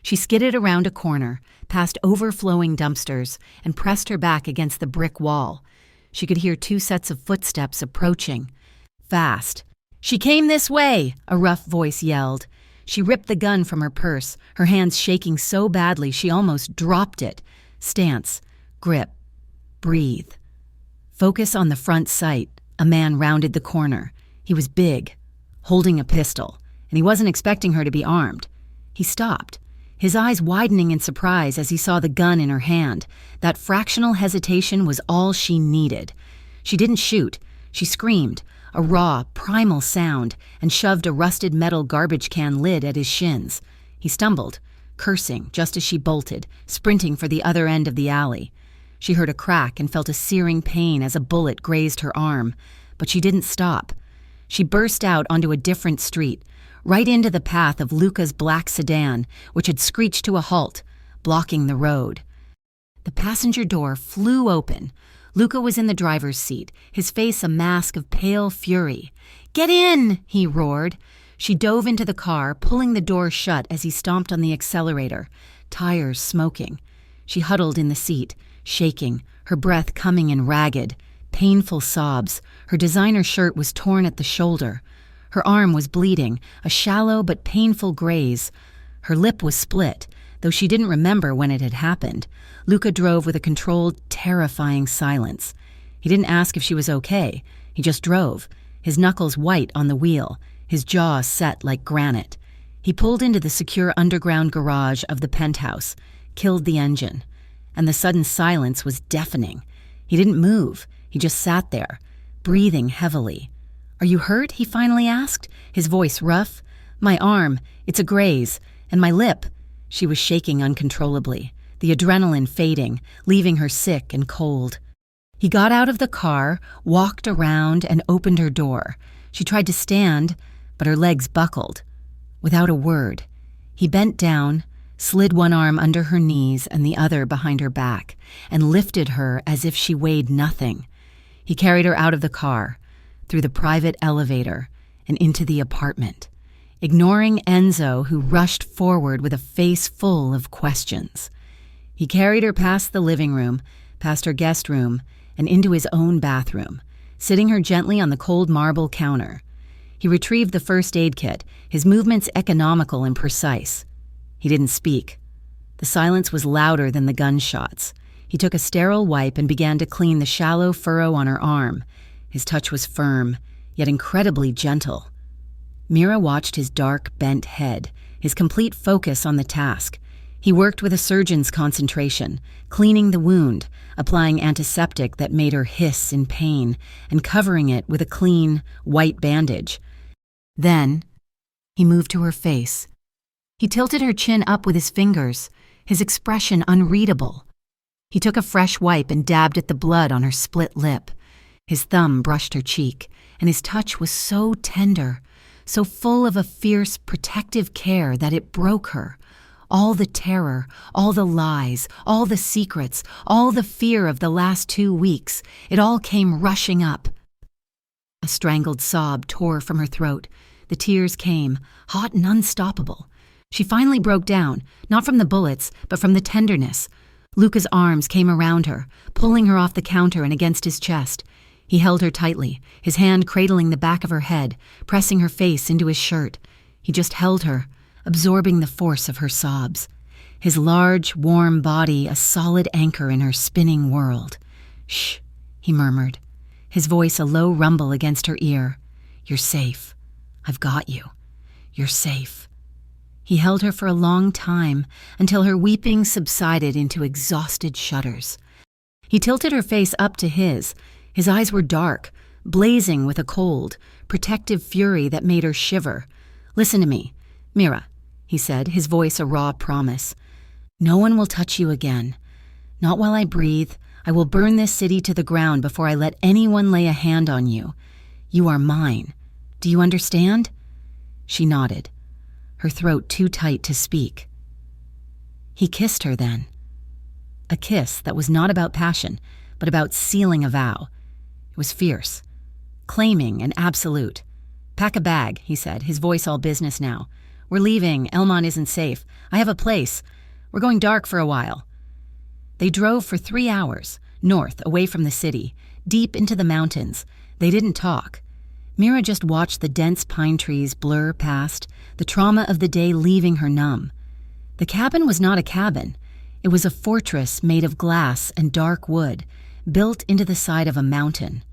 She skidded around a corner, past overflowing dumpsters, and pressed her back against the brick wall. She could hear 2 sets of footsteps approaching. Fast. "She came this way!" a rough voice yelled. She ripped the gun from her purse, her hands shaking so badly she almost dropped it. Stance, grip, Breathe. Focus on the front sight. A man rounded the corner. He was big, holding a pistol, and he wasn't expecting her to be armed. He stopped, his eyes widening in surprise as he saw the gun in her hand. That fractional hesitation was all she needed. She didn't shoot. She screamed, a raw, primal sound, and shoved a rusted metal garbage can lid at his shins. He stumbled, cursing just as she bolted, sprinting for the other end of the alley. She heard a crack and felt a searing pain as a bullet grazed her arm, but she didn't stop. She burst out onto a different street, right into the path of Luca's black sedan, which had screeched to a halt, blocking the road. The passenger door flew open. Luca was in the driver's seat, his face a mask of pale fury. "Get in!" he roared. She dove into the car, pulling the door shut as he stomped on the accelerator, tires smoking. She huddled in the seat, shaking, her breath coming in ragged, painful sobs. Her designer shirt was torn at the shoulder. Her arm was bleeding, a shallow but painful graze. Her lip was split, though she didn't remember when it had happened. Luca drove with a controlled, terrifying silence. He didn't ask if she was okay. He just drove, his knuckles white on the wheel, his jaw set like granite. He pulled into the secure underground garage of the penthouse, killed the engine. And the sudden silence was deafening. He didn't move. He just sat there, breathing heavily. "Are you hurt?" he finally asked, his voice rough. "My arm. It's a graze. And my lip." She was shaking uncontrollably, the adrenaline fading, leaving her sick and cold. He got out of the car, walked around, and opened her door. She tried to stand, but her legs buckled. Without a word, he bent down, slid one arm under her knees and the other behind her back, and lifted her as if she weighed nothing. He carried her out of the car, through the private elevator, and into the apartment, ignoring Enzo, who rushed forward with a face full of questions. He carried her past the living room, past her guest room, and into his own bathroom, sitting her gently on the cold marble counter. He retrieved the first aid kit, his movements economical and precise. He didn't speak. The silence was louder than the gunshots. He took a sterile wipe and began to clean the shallow furrow on her arm. His touch was firm, yet incredibly gentle. Mira watched his dark, bent head, his complete focus on the task. He worked with a surgeon's concentration, cleaning the wound, applying antiseptic that made her hiss in pain, and covering it with a clean, white bandage. Then, he moved to her face. He tilted her chin up with his fingers, his expression unreadable. He took a fresh wipe and dabbed at the blood on her split lip. His thumb brushed her cheek, and his touch was so tender, so full of a fierce, protective care that it broke her. All the terror, all the lies, all the secrets, all the fear of the last 2 weeks, it all came rushing up. A strangled sob tore from her throat. The tears came, hot and unstoppable. She finally broke down, not from the bullets, but from the tenderness. Luca's arms came around her, pulling her off the counter and against his chest. He held her tightly, his hand cradling the back of her head, pressing her face into his shirt. He just held her, absorbing the force of her sobs. His large, warm body a solid anchor in her spinning world. "Shh," he murmured, his voice a low rumble against her ear. "You're safe. I've got you. You're safe." He held her for a long time, until her weeping subsided into exhausted shudders. He tilted her face up to his. His eyes were dark, blazing with a cold, protective fury that made her shiver. "Listen to me, Mira," he said, his voice a raw promise. "No one will touch you again. Not while I breathe. I will burn this city to the ground before I let anyone lay a hand on you. You are mine. Do you understand?" She nodded, her throat too tight to speak. He kissed her then. A kiss that was not about passion, but about sealing a vow. It was fierce, claiming and absolute. "Pack a bag," he said, his voice all business now. "We're leaving. Elmont isn't safe. I have a place. We're going dark for a while." They drove for 3 hours, north, away from the city, deep into the mountains. They didn't talk. Mira just watched the dense pine trees blur past, the trauma of the day leaving her numb. The cabin was not a cabin. It was a fortress made of glass and dark wood, built into the side of a mountain,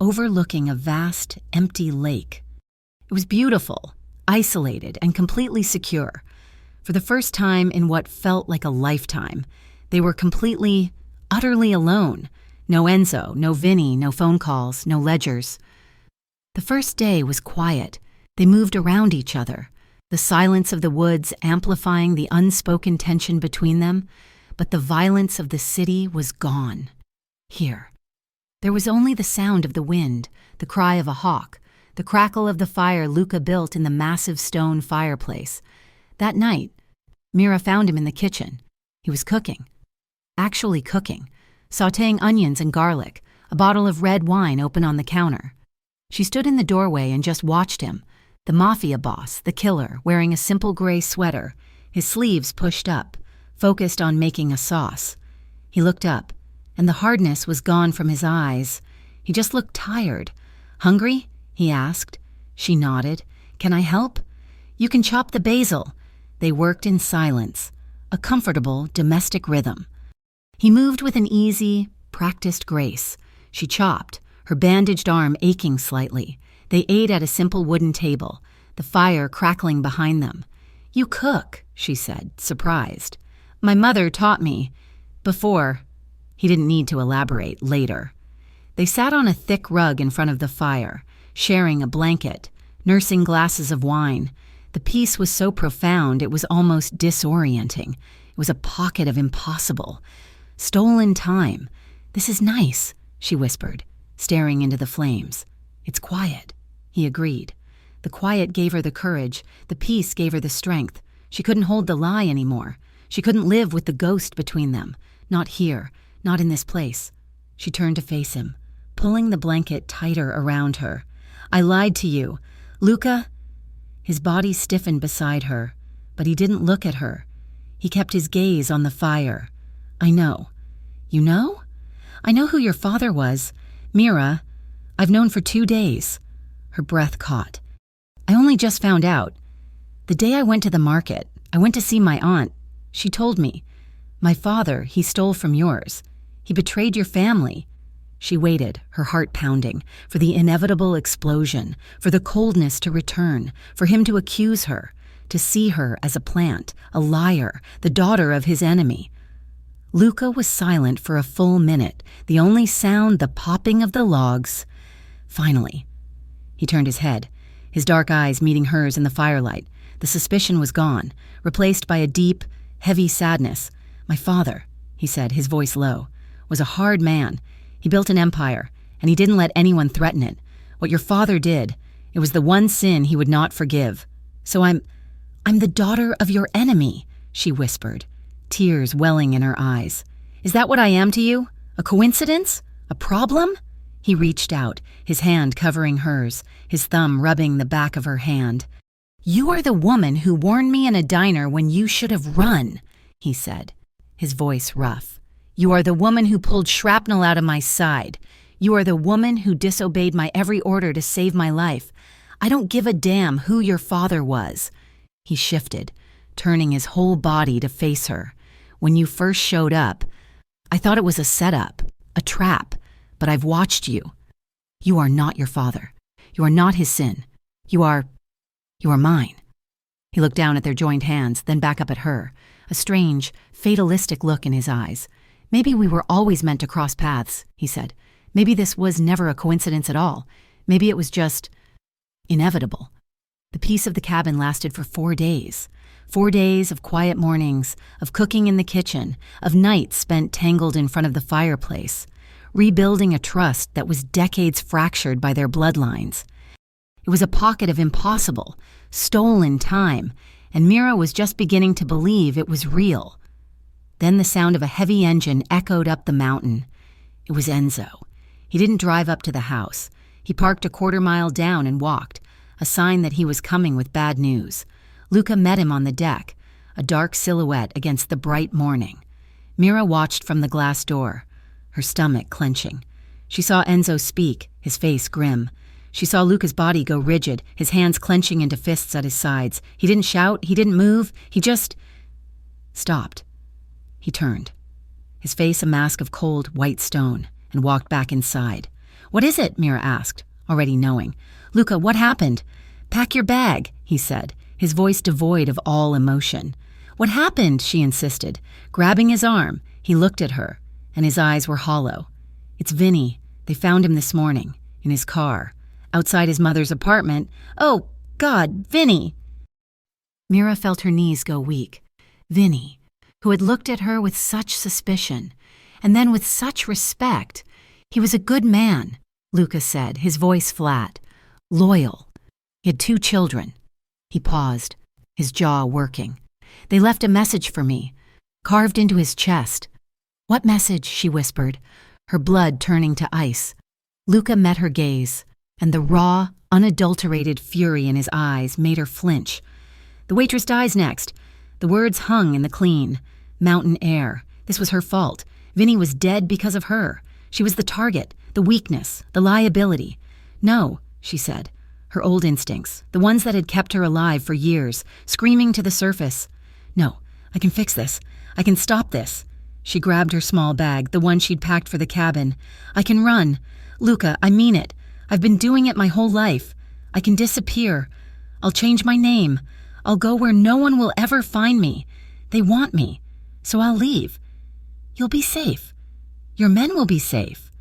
overlooking a vast, empty lake. It was beautiful, isolated, and completely secure. For the first time in what felt like a lifetime, they were completely, utterly alone. No Enzo, no Vinny, no phone calls, no ledgers. The first day was quiet. They moved around each other, the silence of the woods amplifying the unspoken tension between them, but the violence of the city was gone. Here. There was only the sound of the wind, the cry of a hawk, the crackle of the fire Luca built in the massive stone fireplace. That night, Mira found him in the kitchen. He was cooking. Actually cooking, sautéing onions and garlic, a bottle of red wine open on the counter. She stood in the doorway and just watched him, the mafia boss, the killer, wearing a simple gray sweater, his sleeves pushed up, focused on making a sauce. He looked up, and the hardness was gone from his eyes. He just looked tired. "Hungry?" he asked. She nodded. "Can I help?" "You can chop the basil." They worked in silence, a comfortable domestic rhythm. He moved with an easy, practiced grace. She chopped, her bandaged arm aching slightly. They ate at a simple wooden table, the fire crackling behind them. "You cook," she said, surprised. "My mother taught me. Before." He didn't need to elaborate later. They sat on a thick rug in front of the fire, sharing a blanket, nursing glasses of wine. The peace was so profound it was almost disorienting. It was a pocket of impossible. Stolen time. "This is nice," she whispered, staring into the flames. "It's quiet," he agreed. The quiet gave her the courage, the peace gave her the strength. She couldn't hold the lie anymore. She couldn't live with the ghost between them. Not here, not in this place. She turned to face him, pulling the blanket tighter around her. "I lied to you. Luca?" His body stiffened beside her, but he didn't look at her. He kept his gaze on the fire. "I know." "You know?" "I know who your father was. Mira. I've known for 2 days." Her breath caught. "I only just found out. The day I went to the market, I went to see my aunt. She told me. My father, he stole from yours. He betrayed your family." She waited, her heart pounding, for the inevitable explosion, for the coldness to return, for him to accuse her, to see her as a plant, a liar, the daughter of his enemy. Luca was silent for a full minute, the only sound the popping of the logs. Finally, he turned his head, his dark eyes meeting hers in the firelight. The suspicion was gone, replaced by a deep, heavy sadness. "My father," he said, his voice low, "was a hard man. He built an empire, and he didn't let anyone threaten it. What your father did, it was the one sin he would not forgive. So I'm the daughter of your enemy," she whispered, tears welling in her eyes. "Is that what I am to you? A coincidence? A problem?" He reached out, his hand covering hers, his thumb rubbing the back of her hand. "You are the woman who warned me in a diner when you should have run," he said, his voice rough. "You are the woman who pulled shrapnel out of my side. You are the woman who disobeyed my every order to save my life. I don't give a damn who your father was." He shifted, turning his whole body to face her. "When you first showed up, I thought it was a setup, a trap, but I've watched you. You are not your father. You are not his sin. You are mine." He looked down at their joined hands, then back up at her, a strange, fatalistic look in his eyes. "Maybe we were always meant to cross paths," he said. "Maybe this was never a coincidence at all. Maybe it was just inevitable." The peace of the cabin lasted for 4 days. 4 days of quiet mornings, of cooking in the kitchen, of nights spent tangled in front of the fireplace, rebuilding a trust that was decades fractured by their bloodlines. It was a pocket of impossible, stolen time, and Mira was just beginning to believe it was real. Then the sound of a heavy engine echoed up the mountain. It was Enzo. He didn't drive up to the house. He parked a 1/4 mile down and walked, a sign that he was coming with bad news. Luca met him on the deck, a dark silhouette against the bright morning. Mira watched from the glass door, her stomach clenching. She saw Enzo speak, his face grim. She saw Luca's body go rigid, his hands clenching into fists at his sides. He didn't shout, he didn't move, he just stopped. He turned, his face a mask of cold, white stone. and walked back inside. "What is it?" Mira asked, already knowing. "Luca, what happened?" "Pack your bag," he said, his voice devoid of all emotion. "What happened?" she insisted. Grabbing his arm, he looked at her, and his eyes were hollow. "It's Vinny. They found him this morning, in his car, outside his mother's apartment." "Oh, God, Vinny!" Mira felt her knees go weak. Vinny, who had looked at her with such suspicion, and then with such respect. "He was a good man," Luca said, his voice flat. "Loyal. He had 2 children." He paused, his jaw working. "They left a message for me, carved into his chest." "What message?" she whispered, her blood turning to ice. Luca met her gaze, and the raw, unadulterated fury in his eyes made her flinch. "The waitress dies next." The words hung in the clean, mountain air. This was her fault. Vinny was dead because of her. She was the target, the weakness, the liability. "No," she said, her old instincts, the ones that had kept her alive for years, screaming to the surface. "No, I can fix this. I can stop this." She grabbed her small bag, the one she'd packed for the cabin. "I can run. Luca, I mean it. I've been doing it my whole life. I can disappear. I'll change my name. I'll go where no one will ever find me. They want me, so I'll leave. You'll be safe. Your men will be safe."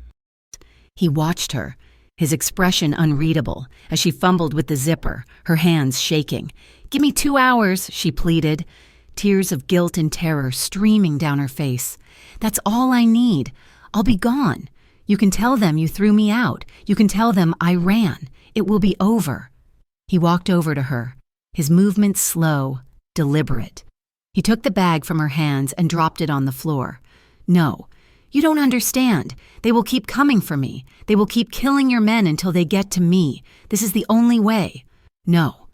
He watched her, his expression unreadable, as she fumbled with the zipper, her hands shaking. "Give me 2 hours," she pleaded, tears of guilt and terror streaming down her face. "That's all I need. I'll be gone. You can tell them you threw me out. You can tell them I ran. It will be over." He walked over to her, his movements slow, deliberate. He took the bag from her hands and dropped it on the floor. "No, you don't understand. They will keep coming for me. They will keep killing your men until they get to me. This is the only way." "No."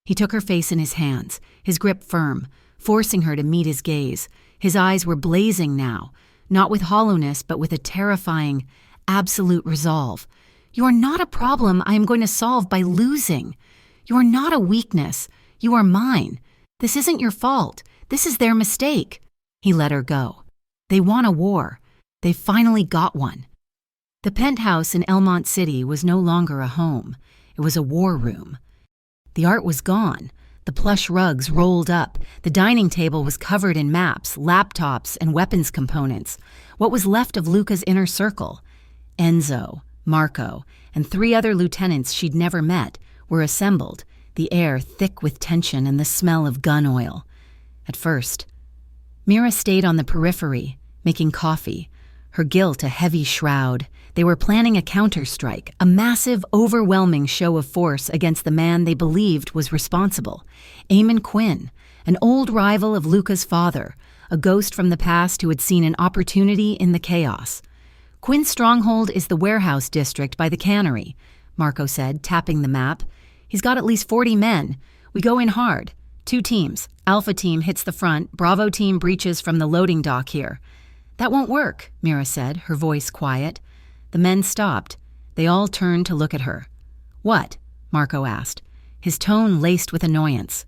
He took her face in his hands, his grip firm, forcing her to meet his gaze. His eyes were blazing now, not with hollowness but with a terrifying, absolute resolve. "You are not a problem I am going to solve by losing. You are not a weakness. You are mine. This isn't your fault. This is their mistake." He let her go. They want a war. They finally got one. The penthouse in Elmont City was no longer a home. It was a war room. The art was gone. The plush rugs rolled up. The dining table was covered in maps, laptops, and weapons components. What was left of Luca's inner circle? Enzo, Marco, and 3 other lieutenants she'd never met were assembled, the air thick with tension and the smell of gun oil. At first, Mira stayed on the periphery, making coffee, her guilt a heavy shroud. They were planning a counterstrike, a massive, overwhelming show of force against the man they believed was responsible, Eamon Quinn, an old rival of Luca's father, a ghost from the past who had seen an opportunity in the chaos. "Quinn's stronghold is the warehouse district by the cannery," Marco said, tapping the map. "He's got at least 40 men. We go in hard. 2 teams. Alpha team hits the front, Bravo team breaches from the loading dock here." "That won't work," Mira said, her voice quiet. The men stopped. They all turned to look at her. "What?" Marco asked, his tone laced with annoyance.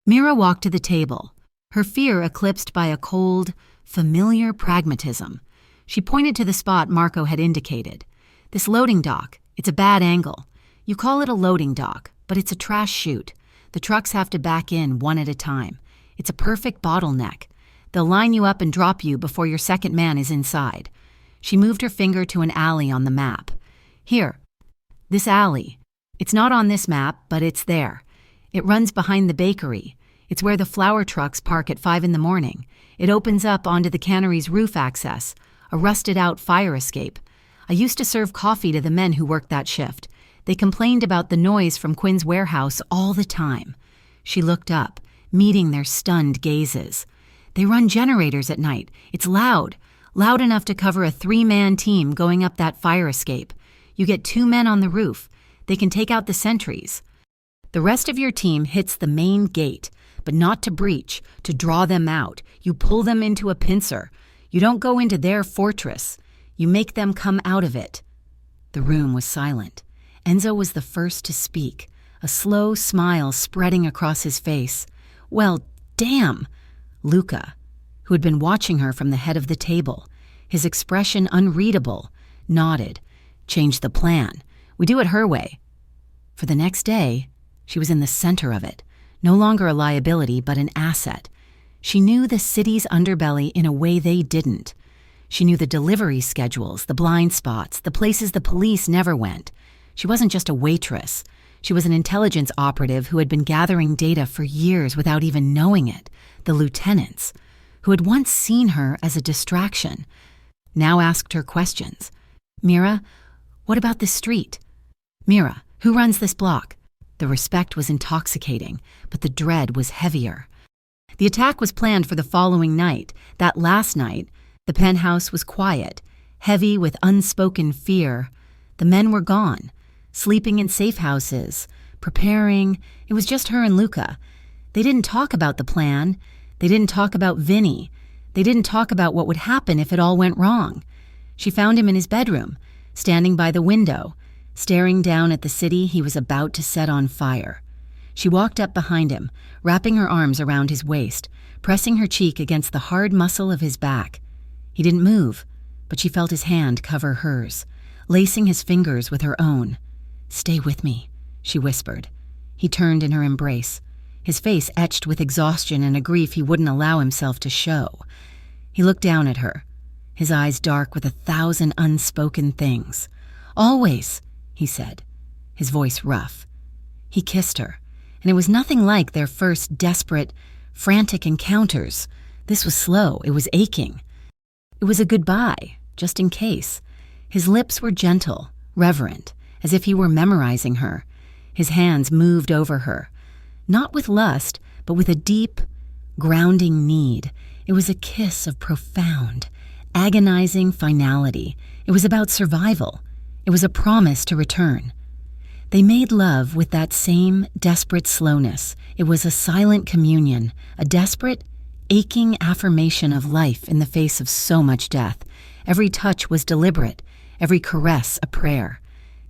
Mira walked to the table, her fear eclipsed by a cold, familiar pragmatism. She pointed to the spot Marco had indicated. "This loading dock, it's a bad angle. You call it a loading dock, but it's a trash chute. The trucks have to back in one at a time. It's a perfect bottleneck. They'll line you up and drop you before your second man is inside." She moved her finger to an alley on the map. "Here, this alley. It's not on this map, but it's there. It runs behind the bakery. It's where the flour trucks park at 5 in the morning. It opens up onto the cannery's roof access, a rusted-out fire escape. I used to serve coffee to the men who worked that shift. They complained about the noise from Quinn's warehouse all the time." She looked up, meeting their stunned gazes. "They run generators at night. It's loud enough to cover a 3-man team going up that fire escape. You get 2 men on the roof. They can take out the sentries. The rest of your team hits the main gate, but not to breach, to draw them out. You pull them into a pincer. You don't go into their fortress. You make them come out of it." The room was silent. Enzo was the first to speak, a slow smile spreading across his face. "Well, damn!" Luca, who had been watching her from the head of the table, his expression unreadable, nodded. Change the plan. We do it her way. For the next day, she was in the center of it, no longer a liability but an asset. She knew the city's underbelly in a way they didn't. She knew the delivery schedules, the blind spots, the places the police never went. She wasn't just a waitress. She was an intelligence operative who had been gathering data for years without even knowing it. The lieutenants, who had once seen her as a distraction, now asked her questions. Mira, what about this street? Mira, who runs this block? The respect was intoxicating, but the dread was heavier. The attack was planned for the following night. That last night, the penthouse was quiet, heavy with unspoken fear. The men were gone, sleeping in safe houses, preparing. It was just her and Luca. They didn't talk about the plan. They didn't talk about Vinny. They didn't talk about what would happen if it all went wrong. She found him in his bedroom, standing by the window, staring down at the city he was about to set on fire. She walked up behind him, wrapping her arms around his waist, pressing her cheek against the hard muscle of his back. He didn't move, but she felt his hand cover hers, lacing his fingers with her own. "Stay with me," she whispered. He turned in her embrace, his face etched with exhaustion and a grief he wouldn't allow himself to show. He looked down at her, his eyes dark with 1,000 unspoken things. "Always," he said, his voice rough. He kissed her, and it was nothing like their first desperate, frantic encounters. This was slow, it was aching. It was a goodbye, just in case. His lips were gentle, reverent, as if he were memorizing her. His hands moved over her, not with lust, but with a deep, grounding need. It was a kiss of profound, agonizing finality. It was about survival. It was a promise to return. They made love with that same desperate slowness. It was a silent communion, a desperate, aching affirmation of life in the face of so much death. Every touch was deliberate, every caress a prayer.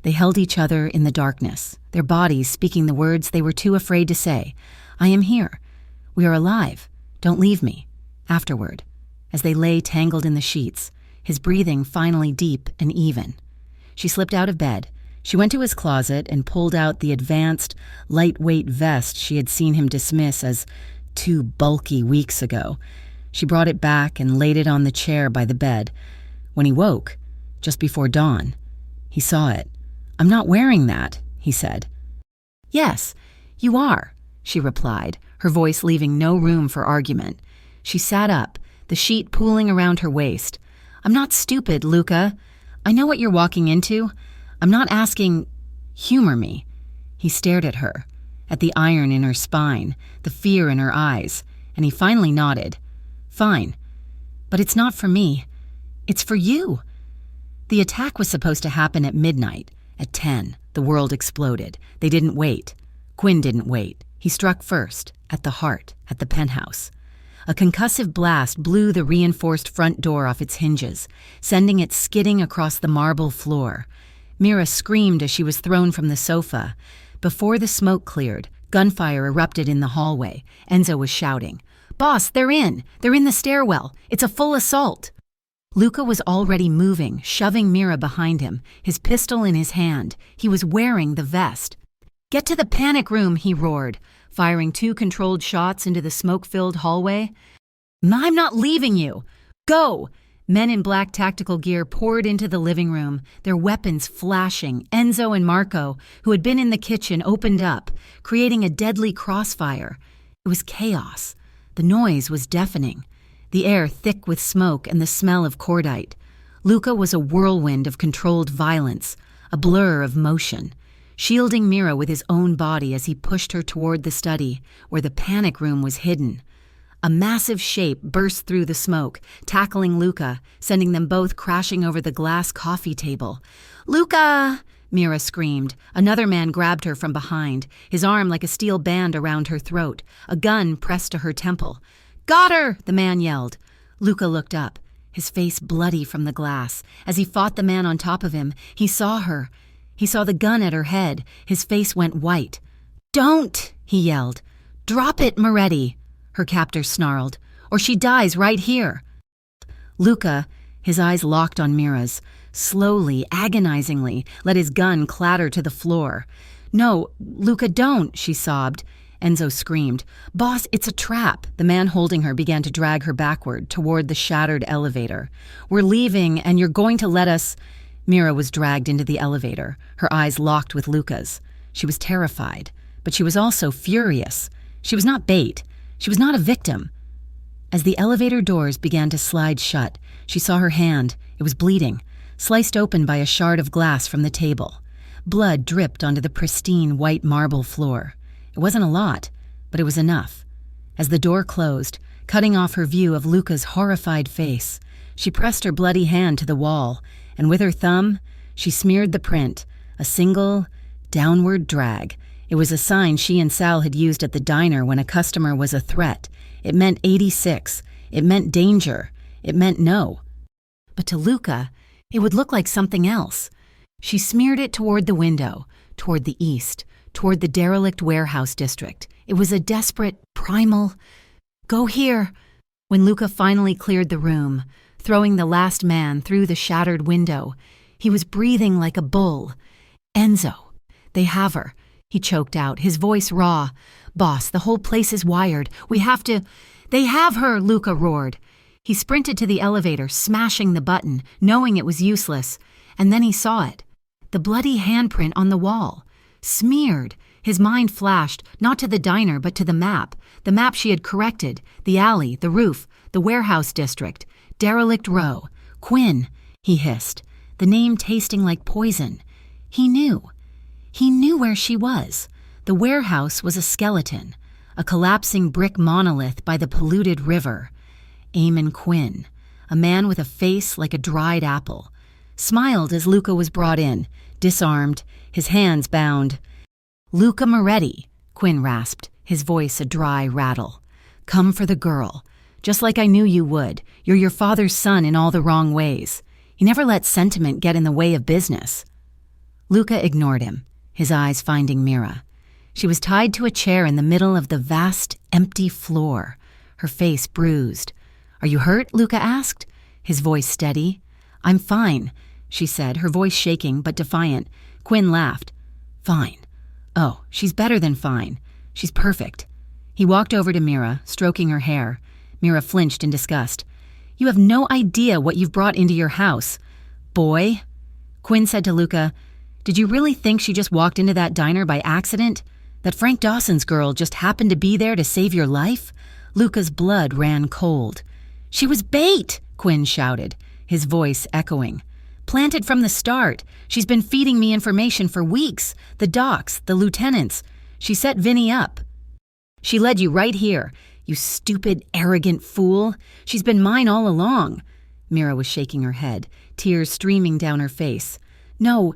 They held each other in the darkness, their bodies speaking the words they were too afraid to say. "I am here. We are alive. Don't leave me." Afterward, as they lay tangled in the sheets, his breathing finally deep and even. She slipped out of bed. She went to his closet and pulled out the advanced, lightweight vest she had seen him dismiss as too bulky weeks ago. She brought it back and laid it on the chair by the bed. When he woke, just before dawn, he saw it. "I'm not wearing that," he said. "Yes, you are," she replied, her voice leaving no room for argument. She sat up, the sheet pooling around her waist. "I'm not stupid, Luca. I know what you're walking into. I'm not asking. Humor me." He stared at her, at the iron in her spine, the fear in her eyes, and he finally nodded. "Fine. But it's not for me. It's for you." The attack was supposed to happen at midnight. At 10, the world exploded. They didn't wait. Quinn didn't wait. He struck first, at the heart, at the penthouse. A concussive blast blew the reinforced front door off its hinges, sending it skidding across the marble floor. Mira screamed as she was thrown from the sofa. Before the smoke cleared, gunfire erupted in the hallway. Enzo was shouting, "Boss, they're in! They're in the stairwell! It's a full assault!" Luca was already moving, shoving Mira behind him, his pistol in his hand. He was wearing the vest. "Get to the panic room," he roared, firing 2 controlled shots into the smoke-filled hallway. "I'm not leaving you! Go!" Men in black tactical gear poured into the living room, their weapons flashing. Enzo and Marco, who had been in the kitchen, opened up, creating a deadly crossfire. It was chaos. The noise was deafening, the air thick with smoke and the smell of cordite. Luca was a whirlwind of controlled violence, a blur of motion, shielding Mira with his own body as he pushed her toward the study, where the panic room was hidden. A massive shape burst through the smoke, tackling Luca, sending them both crashing over the glass coffee table. "Luca!" Mira screamed. Another man grabbed her from behind, his arm like a steel band around her throat, a gun pressed to her temple. "Got her!" the man yelled. Luca looked up, his face bloody from the glass. As he fought the man on top of him, he saw her. He saw the gun at her head. His face went white. "Don't!" he yelled. "Drop it, Moretti!" her captor snarled, "or she dies right here." Luca, his eyes locked on Mira's, slowly, agonizingly, let his gun clatter to the floor. "No, Luca, don't," she sobbed. Enzo screamed. "Boss, it's a trap." The man holding her began to drag her backward toward the shattered elevator. "We're leaving, and you're going to let us—" Mira was dragged into the elevator, her eyes locked with Luca's. She was terrified, but she was also furious. She was not bait. She was not a victim. As the elevator doors began to slide shut, she saw her hand. It was bleeding, sliced open by a shard of glass from the table. Blood dripped onto the pristine white marble floor. It wasn't a lot, but it was enough. As the door closed, cutting off her view of Luca's horrified face, she pressed her bloody hand to the wall, and with her thumb, she smeared the print, a single, downward drag. It was a sign she and Sal had used at the diner when a customer was a threat. It meant 86. It meant danger. It meant no. But to Luca, it would look like something else. She smeared it toward the window, toward the east, toward the derelict warehouse district. It was a desperate, primal, "Go here." When Luca finally cleared the room, throwing the last man through the shattered window, he was breathing like a bull. "Enzo, they have her," he choked out, his voice raw. "Boss, the whole place is wired. We have to—" "They have her," Luca roared. He sprinted to the elevator, smashing the button, knowing it was useless. And then he saw it. The bloody handprint on the wall. Smeared. His mind flashed, not to the diner, but to the map she had corrected, the alley, the roof, the warehouse district, derelict row. "Quinn," he hissed, the name tasting like poison. He knew. He knew where she was. The warehouse was a skeleton, a collapsing brick monolith by the polluted river. Eamon Quinn, a man with a face like a dried apple, smiled as Luca was brought in, disarmed, his hands bound. "Luca Moretti," Quinn rasped, his voice a dry rattle. "Come for the girl. Just like I knew you would. You're your father's son in all the wrong ways. He never let sentiment get in the way of business." Luca ignored him, his eyes finding Mira. She was tied to a chair in the middle of the vast, empty floor, her face bruised. "Are you hurt?" Luca asked, his voice steady. "I'm fine," she said, her voice shaking but defiant. Quinn laughed. "Fine. Oh, she's better than fine. She's perfect." He walked over to Mira, stroking her hair. Mira flinched in disgust. "You have no idea what you've brought into your house, boy." Quinn said to Luca, "Did you really think she just walked into that diner by accident? That Frank Dawson's girl just happened to be there to save your life?" Luca's blood ran cold. "She was bait!" Quinn shouted, his voice echoing. "Planted from the start. She's been feeding me information for weeks. The docs, the lieutenants. She set Vinny up. She led you right here. You stupid, arrogant fool. She's been mine all along." Mira was shaking her head, tears streaming down her face. No,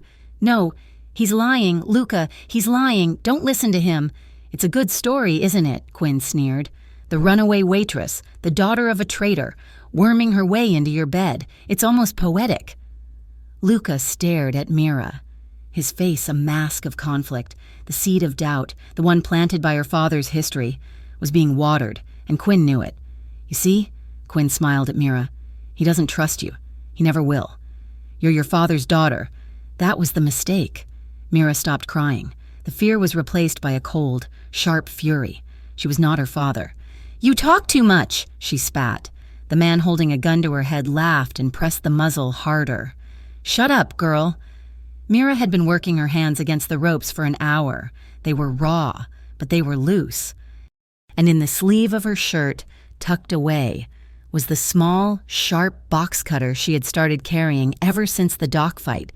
he's lying, Luca, he's lying. Don't listen to him." "It's a good story, isn't it?" Quinn sneered. "The runaway waitress, the daughter of a traitor, worming her way into your bed. It's almost poetic." Luca stared at Mira, his face a mask of conflict. The seed of doubt, the one planted by her father's history, was being watered, and Quinn knew it. "You see?" Quinn smiled at Mira. "He doesn't trust you. He never will. You're your father's daughter. That was the mistake." Mira stopped crying. The fear was replaced by a cold, sharp fury. She was not her father. "You talk too much," she spat. The man holding a gun to her head laughed and pressed the muzzle harder. "Shut up, girl." Mira had been working her hands against the ropes for an hour. They were raw, but they were loose. And in the sleeve of her shirt, tucked away, was the small, sharp box cutter she had started carrying ever since the dock fight.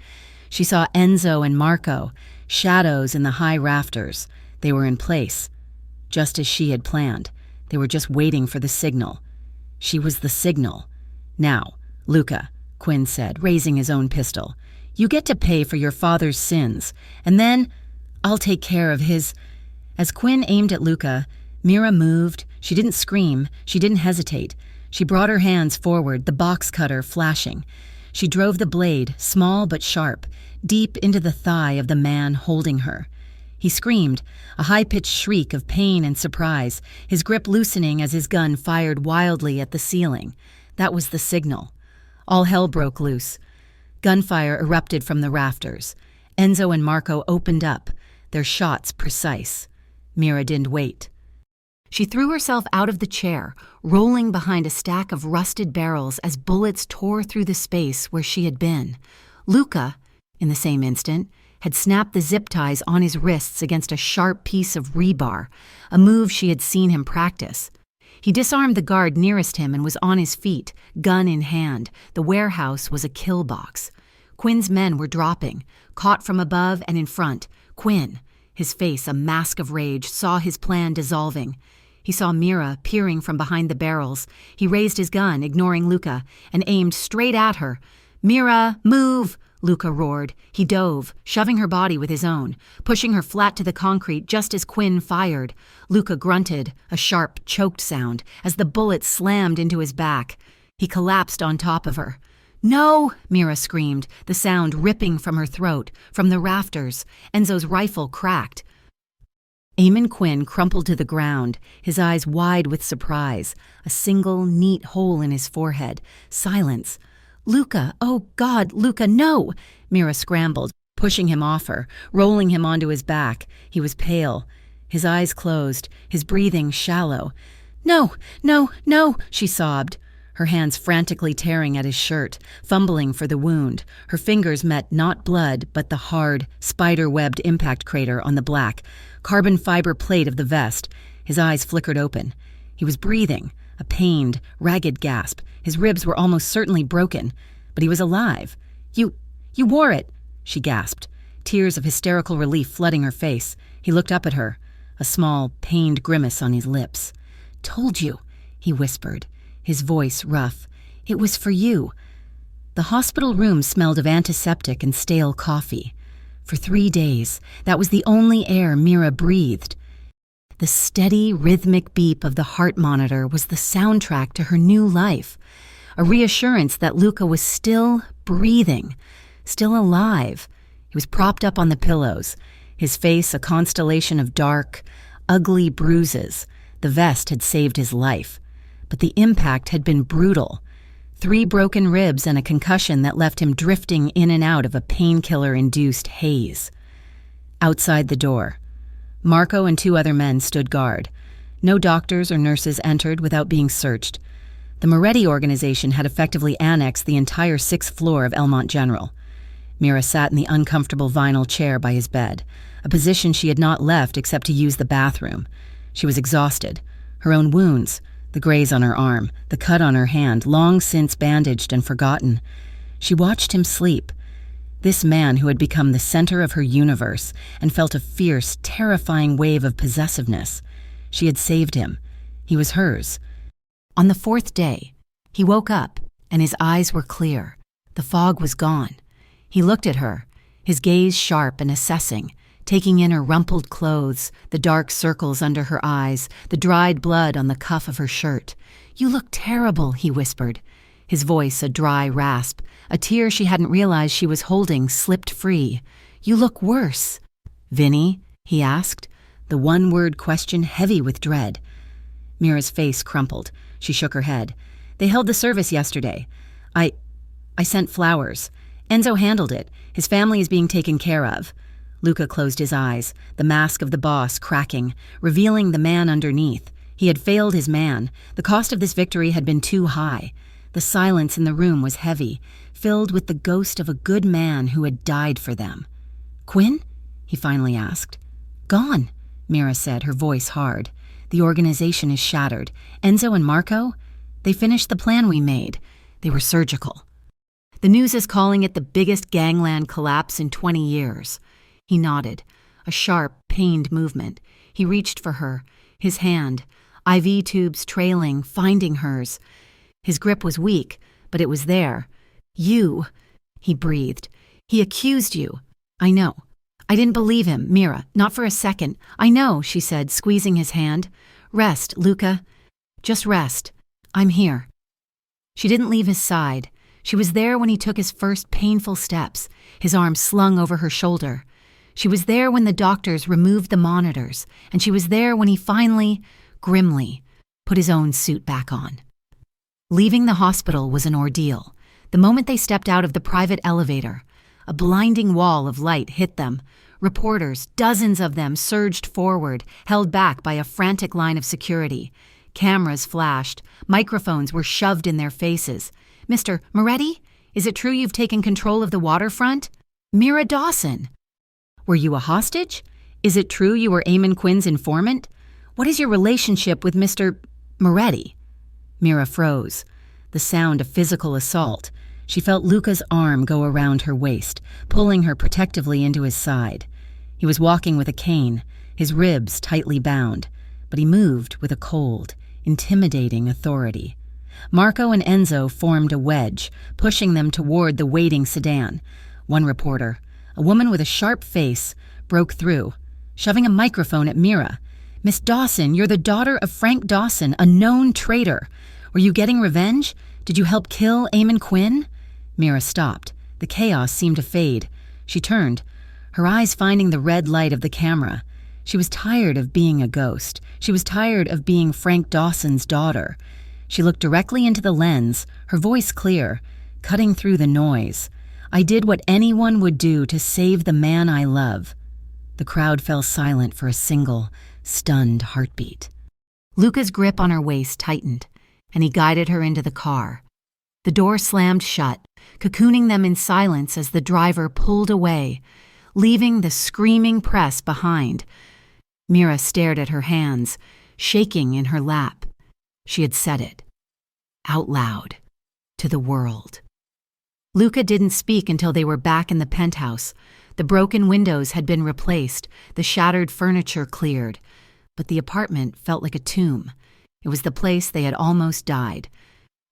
She saw Enzo and Marco, shadows in the high rafters. They were in place, just as she had planned. They were just waiting for the signal. She was the signal. "Now, Luca," Quinn said, raising his own pistol, "you get to pay for your father's sins, and then I'll take care of his—" As Quinn aimed at Luca, Mira moved. She didn't scream. She didn't hesitate. She brought her hands forward, the box cutter flashing. She drove the blade, small but sharp, deep into the thigh of the man holding her. He screamed, a high-pitched shriek of pain and surprise, his grip loosening as his gun fired wildly at the ceiling. That was the signal. All hell broke loose. Gunfire erupted from the rafters. Enzo and Marco opened up, their shots precise. Mira didn't wait. She threw herself out of the chair, rolling behind a stack of rusted barrels as bullets tore through the space where she had been. Luca, in the same instant, had snapped the zip ties on his wrists against a sharp piece of rebar, a move she had seen him practice. He disarmed the guard nearest him and was on his feet, gun in hand. The warehouse was a kill box. Quinn's men were dropping, caught from above and in front. Quinn, his face a mask of rage, saw his plan dissolving. He saw Mira peering from behind the barrels. He raised his gun, ignoring Luca, and aimed straight at her. "Mira, move!" Luca roared. He dove, shoving her body with his own, pushing her flat to the concrete just as Quinn fired. Luca grunted, a sharp, choked sound, as the bullet slammed into his back. He collapsed on top of her. "No!" Mira screamed, the sound ripping from her throat, from the rafters. Enzo's rifle cracked. Eamon Quinn crumpled to the ground, his eyes wide with surprise, a single, neat hole in his forehead. Silence. "Luca, oh God, Luca, no!" Mira scrambled, pushing him off her, rolling him onto his back. He was pale, his eyes closed, his breathing shallow. "No, no, no," she sobbed, her hands frantically tearing at his shirt, fumbling for the wound. Her fingers met not blood, but the hard, spider-webbed impact crater on the black, carbon fiber plate of the vest. His eyes flickered open. He was breathing, a pained, ragged gasp. His ribs were almost certainly broken, but he was alive. You wore it," she gasped, tears of hysterical relief flooding her face. He looked up at her, a small, pained grimace on his lips. "Told you," he whispered, his voice rough. "It was for you." The hospital room smelled of antiseptic and stale coffee. For 3 days, that was the only air Mira breathed. The steady, rhythmic beep of the heart monitor was the soundtrack to her new life, a reassurance that Luca was still breathing, still alive. He was propped up on the pillows, his face a constellation of dark, ugly bruises. The vest had saved his life, but the impact had been brutal. 3 broken ribs and a concussion that left him drifting in and out of a painkiller-induced haze. Outside the door, Marco and 2 other men stood guard. No doctors or nurses entered without being searched. The Moretti organization had effectively annexed the entire 6th floor of Elmont General. Mira sat in the uncomfortable vinyl chair by his bed, a position she had not left except to use the bathroom. She was exhausted. Her own wounds, the graze on her arm, the cut on her hand, long since bandaged and forgotten. She watched him sleep. This man who had become the center of her universe and felt a fierce, terrifying wave of possessiveness. She had saved him. He was hers. On the 4th day, he woke up and his eyes were clear. The fog was gone. He looked at her, his gaze sharp and assessing, taking in her rumpled clothes, the dark circles under her eyes, the dried blood on the cuff of her shirt. "You look terrible," he whispered, his voice a dry rasp. A tear she hadn't realized she was holding slipped free. "You look worse." "Vinny?" he asked, the one-word question heavy with dread. Mira's face crumpled. She shook her head. "They held the service yesterday. I sent flowers. Enzo handled it. His family is being taken care of." Luca closed his eyes, the mask of the boss cracking, revealing the man underneath. He had failed his man. The cost of this victory had been too high. The silence in the room was heavy, filled with the ghost of a good man who had died for them. "Quinn?" he finally asked. "Gone," Mira said, her voice hard. "The organization is shattered. Enzo and Marco? They finished the plan we made. They were surgical. The news is calling it the biggest gangland collapse in 20 years. He nodded, a sharp, pained movement. He reached for her, his hand, IV tubes trailing, finding hers. His grip was weak, but it was there. "You," he breathed. "He accused you." "I know. I didn't believe him, Mira, not for a second. I know," she said, squeezing his hand. "Rest, Luca. Just rest. I'm here." She didn't leave his side. She was there when he took his first painful steps, his arm slung over her shoulder. She was there when the doctors removed the monitors, and she was there when he finally, grimly, put his own suit back on. Leaving the hospital was an ordeal. The moment they stepped out of the private elevator, a blinding wall of light hit them. Reporters, dozens of them, surged forward, held back by a frantic line of security. Cameras flashed. Microphones were shoved in their faces. "Mr. Moretti, is it true you've taken control of the waterfront?" "Mira Dawson." "Were you a hostage? Is it true you were Eamon Quinn's informant? What is your relationship with Mr. Moretti?" Mira froze. The sound of physical assault. She felt Luca's arm go around her waist, pulling her protectively into his side. He was walking with a cane, his ribs tightly bound, but he moved with a cold, intimidating authority. Marco and Enzo formed a wedge, pushing them toward the waiting sedan. One reporter, a woman with a sharp face, broke through, shoving a microphone at Mira. "Miss Dawson, you're the daughter of Frank Dawson, a known traitor. Were you getting revenge? Did you help kill Eamon Quinn?" Mira stopped. The chaos seemed to fade. She turned, her eyes finding the red light of the camera. She was tired of being a ghost. She was tired of being Frank Dawson's daughter. She looked directly into the lens, her voice clear, cutting through the noise. "I did what anyone would do to save the man I love." The crowd fell silent for a single, stunned heartbeat. Luca's grip on her waist tightened, and he guided her into the car. The door slammed shut, cocooning them in silence as the driver pulled away, leaving the screaming press behind. Mira stared at her hands, shaking in her lap. She had said it, out loud, to the world. Luca didn't speak until they were back in the penthouse. The broken windows had been replaced, the shattered furniture cleared, but the apartment felt like a tomb. It was the place they had almost died.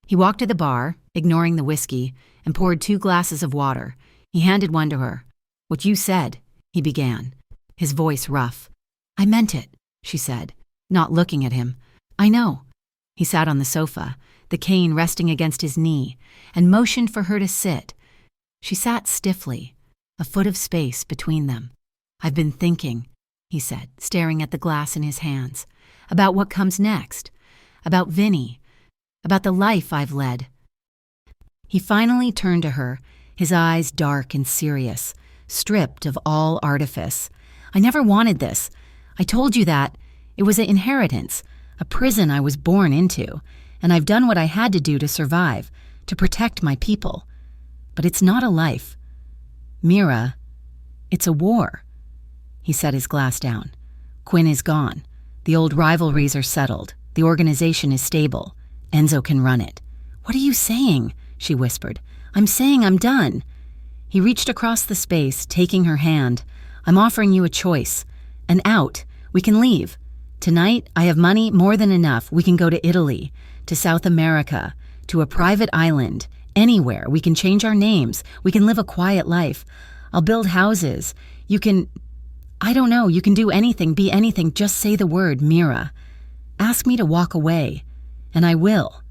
He walked to the bar, ignoring the whiskey, and poured 2 glasses of water. He handed one to her. "What you said," he began, his voice rough. "I meant it," she said, not looking at him. "I know." He sat on the sofa, the cane resting against his knee, and motioned for her to sit. She sat stiffly, a foot of space between them. "I've been thinking," he said, staring at the glass in his hands, "about what comes next, about Vinny, about the life I've led." He finally turned to her, his eyes dark and serious, stripped of all artifice. "I never wanted this. I told you that. It was an inheritance, a prison I was born into, and I've done what I had to do to survive, to protect my people. But it's not a life. Mira, it's a war." He set his glass down. "Quinn is gone. The old rivalries are settled. The organization is stable. Enzo can run it." "What are you saying?" she whispered. "I'm saying I'm done." He reached across the space, taking her hand. "I'm offering you a choice. An out. We can leave. Tonight, I have money more than enough. We can go to Italy, to South America, to a private island, anywhere. We can change our names. We can live a quiet life. I'll build houses. You can... I don't know, you can do anything, be anything. Just say the word, Mira. Ask me to walk away, and I will.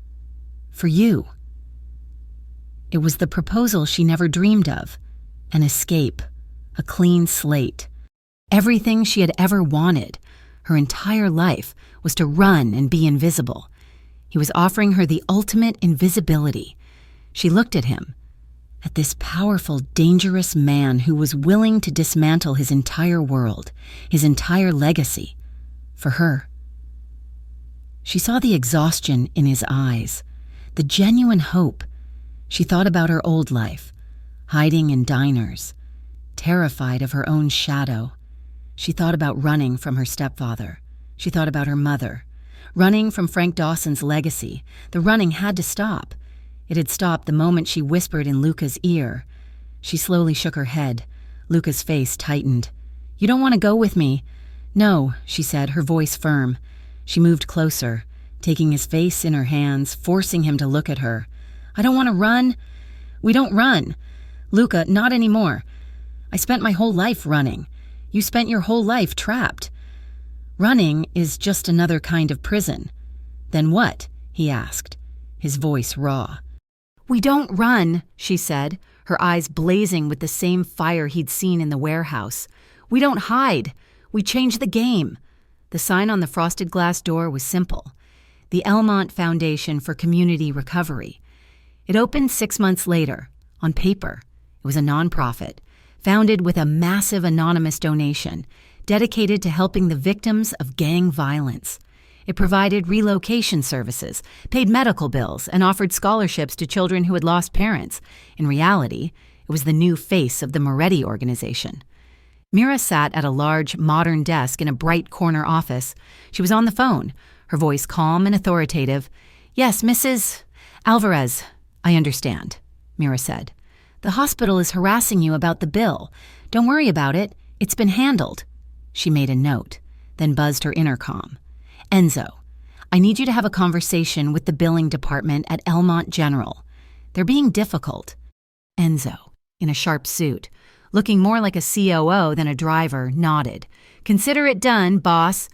For you." It was the proposal she never dreamed of. An escape. A clean slate. Everything she had ever wanted, her entire life, was to run and be invisible. He was offering her the ultimate invisibility. She looked at him, at this powerful, dangerous man who was willing to dismantle his entire world, his entire legacy, for her. She saw the exhaustion in his eyes, the genuine hope. She thought about her old life, hiding in diners, terrified of her own shadow. She thought about running from her stepfather. She thought about her mother, running from Frank Dawson's legacy. The running had to stop. It had stopped the moment she whispered in Luca's ear. She slowly shook her head. Luca's face tightened. "You don't want to go with me?" "No," she said, her voice firm. She moved closer, taking his face in her hands, forcing him to look at her. "I don't want to run. We don't run. Luca, not anymore. I spent my whole life running. You spent your whole life trapped. Running is just another kind of prison." "Then what?" he asked, his voice raw. "We don't run," she said, her eyes blazing with the same fire he'd seen in the warehouse. "We don't hide. We change the game." The sign on the frosted glass door was simple. The Elmont Foundation for Community Recovery. It opened 6 months later, on paper. It was a nonprofit, founded with a massive anonymous donation, dedicated to helping the victims of gang violence. It provided relocation services, paid medical bills, and offered scholarships to children who had lost parents. In reality, it was the new face of the Moretti organization. Mira sat at a large, modern desk in a bright corner office. She was on the phone, her voice calm and authoritative. "Yes, Mrs. Alvarez, I understand," Mira said. "The hospital is harassing you about the bill. Don't worry about it. It's been handled." She made a note, then buzzed her intercom. "Enzo, I need you to have a conversation with the billing department at Elmont General. They're being difficult." Enzo, in a sharp suit, looking more like a COO than a driver, nodded. "Consider it done, boss."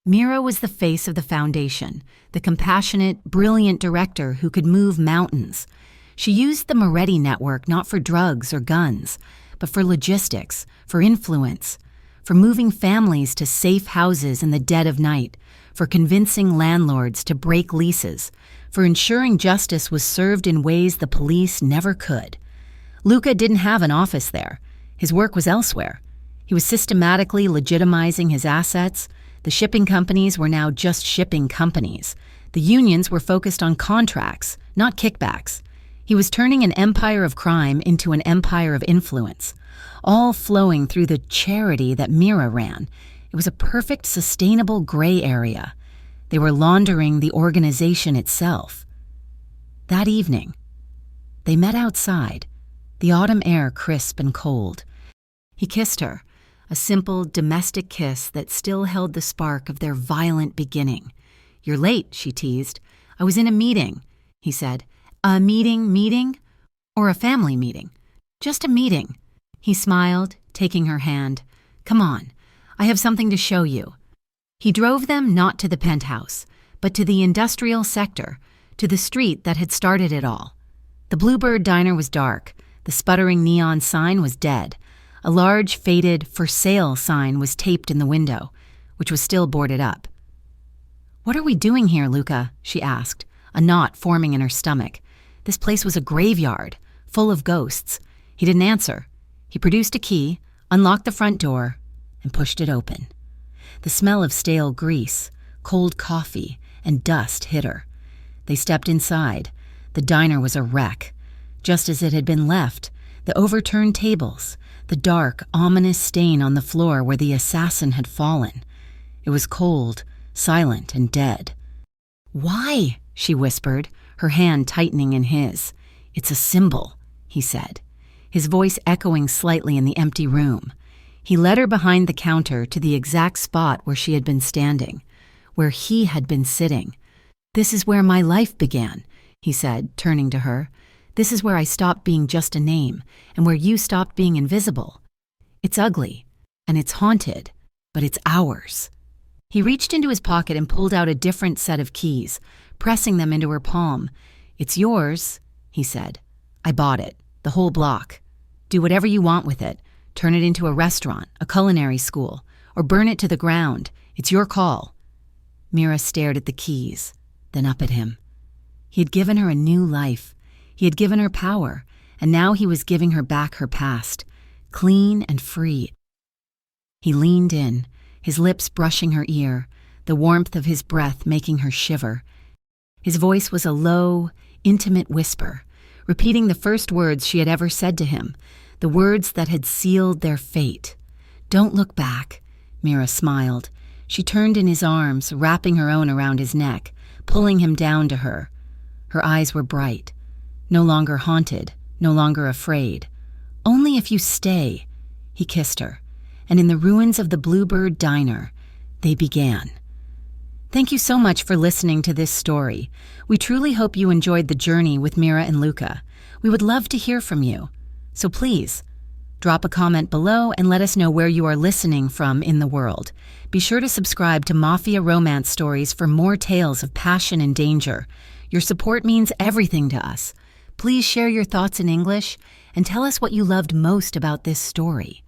Mira was the face of the foundation, the compassionate, brilliant director who could move mountains. She used the Moretti network not for drugs or guns, but for logistics, for influence, for moving families to safe houses in the dead of night, for convincing landlords to break leases, for ensuring justice was served in ways the police never could. Luca didn't have an office there. His work was elsewhere. He was systematically legitimizing his assets. The shipping companies were now just shipping companies. The unions were focused on contracts, not kickbacks. He was turning an empire of crime into an empire of influence, all flowing through the charity that Mira ran. It was a perfect, sustainable gray area. They were laundering the organization itself. That evening, they met outside, the autumn air crisp and cold. He kissed her, a simple, domestic kiss that still held the spark of their violent beginning. "You're late," she teased. "I was in a meeting," he said. "A meeting? Or a family meeting?" "Just a meeting." He smiled, taking her hand. "Come on, I have something to show you." He drove them not to the penthouse, but to the industrial sector, to the street that had started it all. The Bluebird Diner was dark. The sputtering neon sign was dead. A large, faded "For Sale" sign was taped in the window, which was still boarded up. "What are we doing here, Luca?" she asked, a knot forming in her stomach. This place was a graveyard, full of ghosts. He didn't answer. He produced a key, unlocked the front door, and pushed it open. The smell of stale grease, cold coffee, and dust hit her. They stepped inside. The diner was a wreck, just as it had been left. The overturned tables, the dark, ominous stain on the floor where the assassin had fallen. It was cold, silent, and dead. "Why?" she whispered, her hand tightening in his. "It's a symbol," he said, his voice echoing slightly in the empty room. He led her behind the counter to the exact spot where she had been standing, where he had been sitting. "This is where my life began," he said, turning to her. "This is where I stopped being just a name, and where you stopped being invisible. It's ugly, and it's haunted, but it's ours." He reached into his pocket and pulled out a different set of keys, pressing them into her palm. "It's yours," he said. "I bought it, the whole block. Do whatever you want with it. Turn it into a restaurant, a culinary school, or burn it to the ground. It's your call." Mira stared at the keys, then up at him. He had given her a new life. He had given her power, and now he was giving her back her past, clean and free. He leaned in, his lips brushing her ear, the warmth of his breath making her shiver. His voice was a low, intimate whisper, repeating the first words she had ever said to him, the words that had sealed their fate. "Don't look back," Mira smiled. She turned in his arms, wrapping her own around his neck, pulling him down to her. Her eyes were bright, no longer haunted, no longer afraid. "Only if you stay," he kissed her, and in the ruins of the Bluebird Diner, they began. Thank you so much for listening to this story. We truly hope you enjoyed the journey with Mira and Luca. We would love to hear from you. So please, drop a comment below and let us know where you are listening from in the world. Be sure to subscribe to Mafia Romance Stories for more tales of passion and danger. Your support means everything to us. Please share your thoughts in English and tell us what you loved most about this story.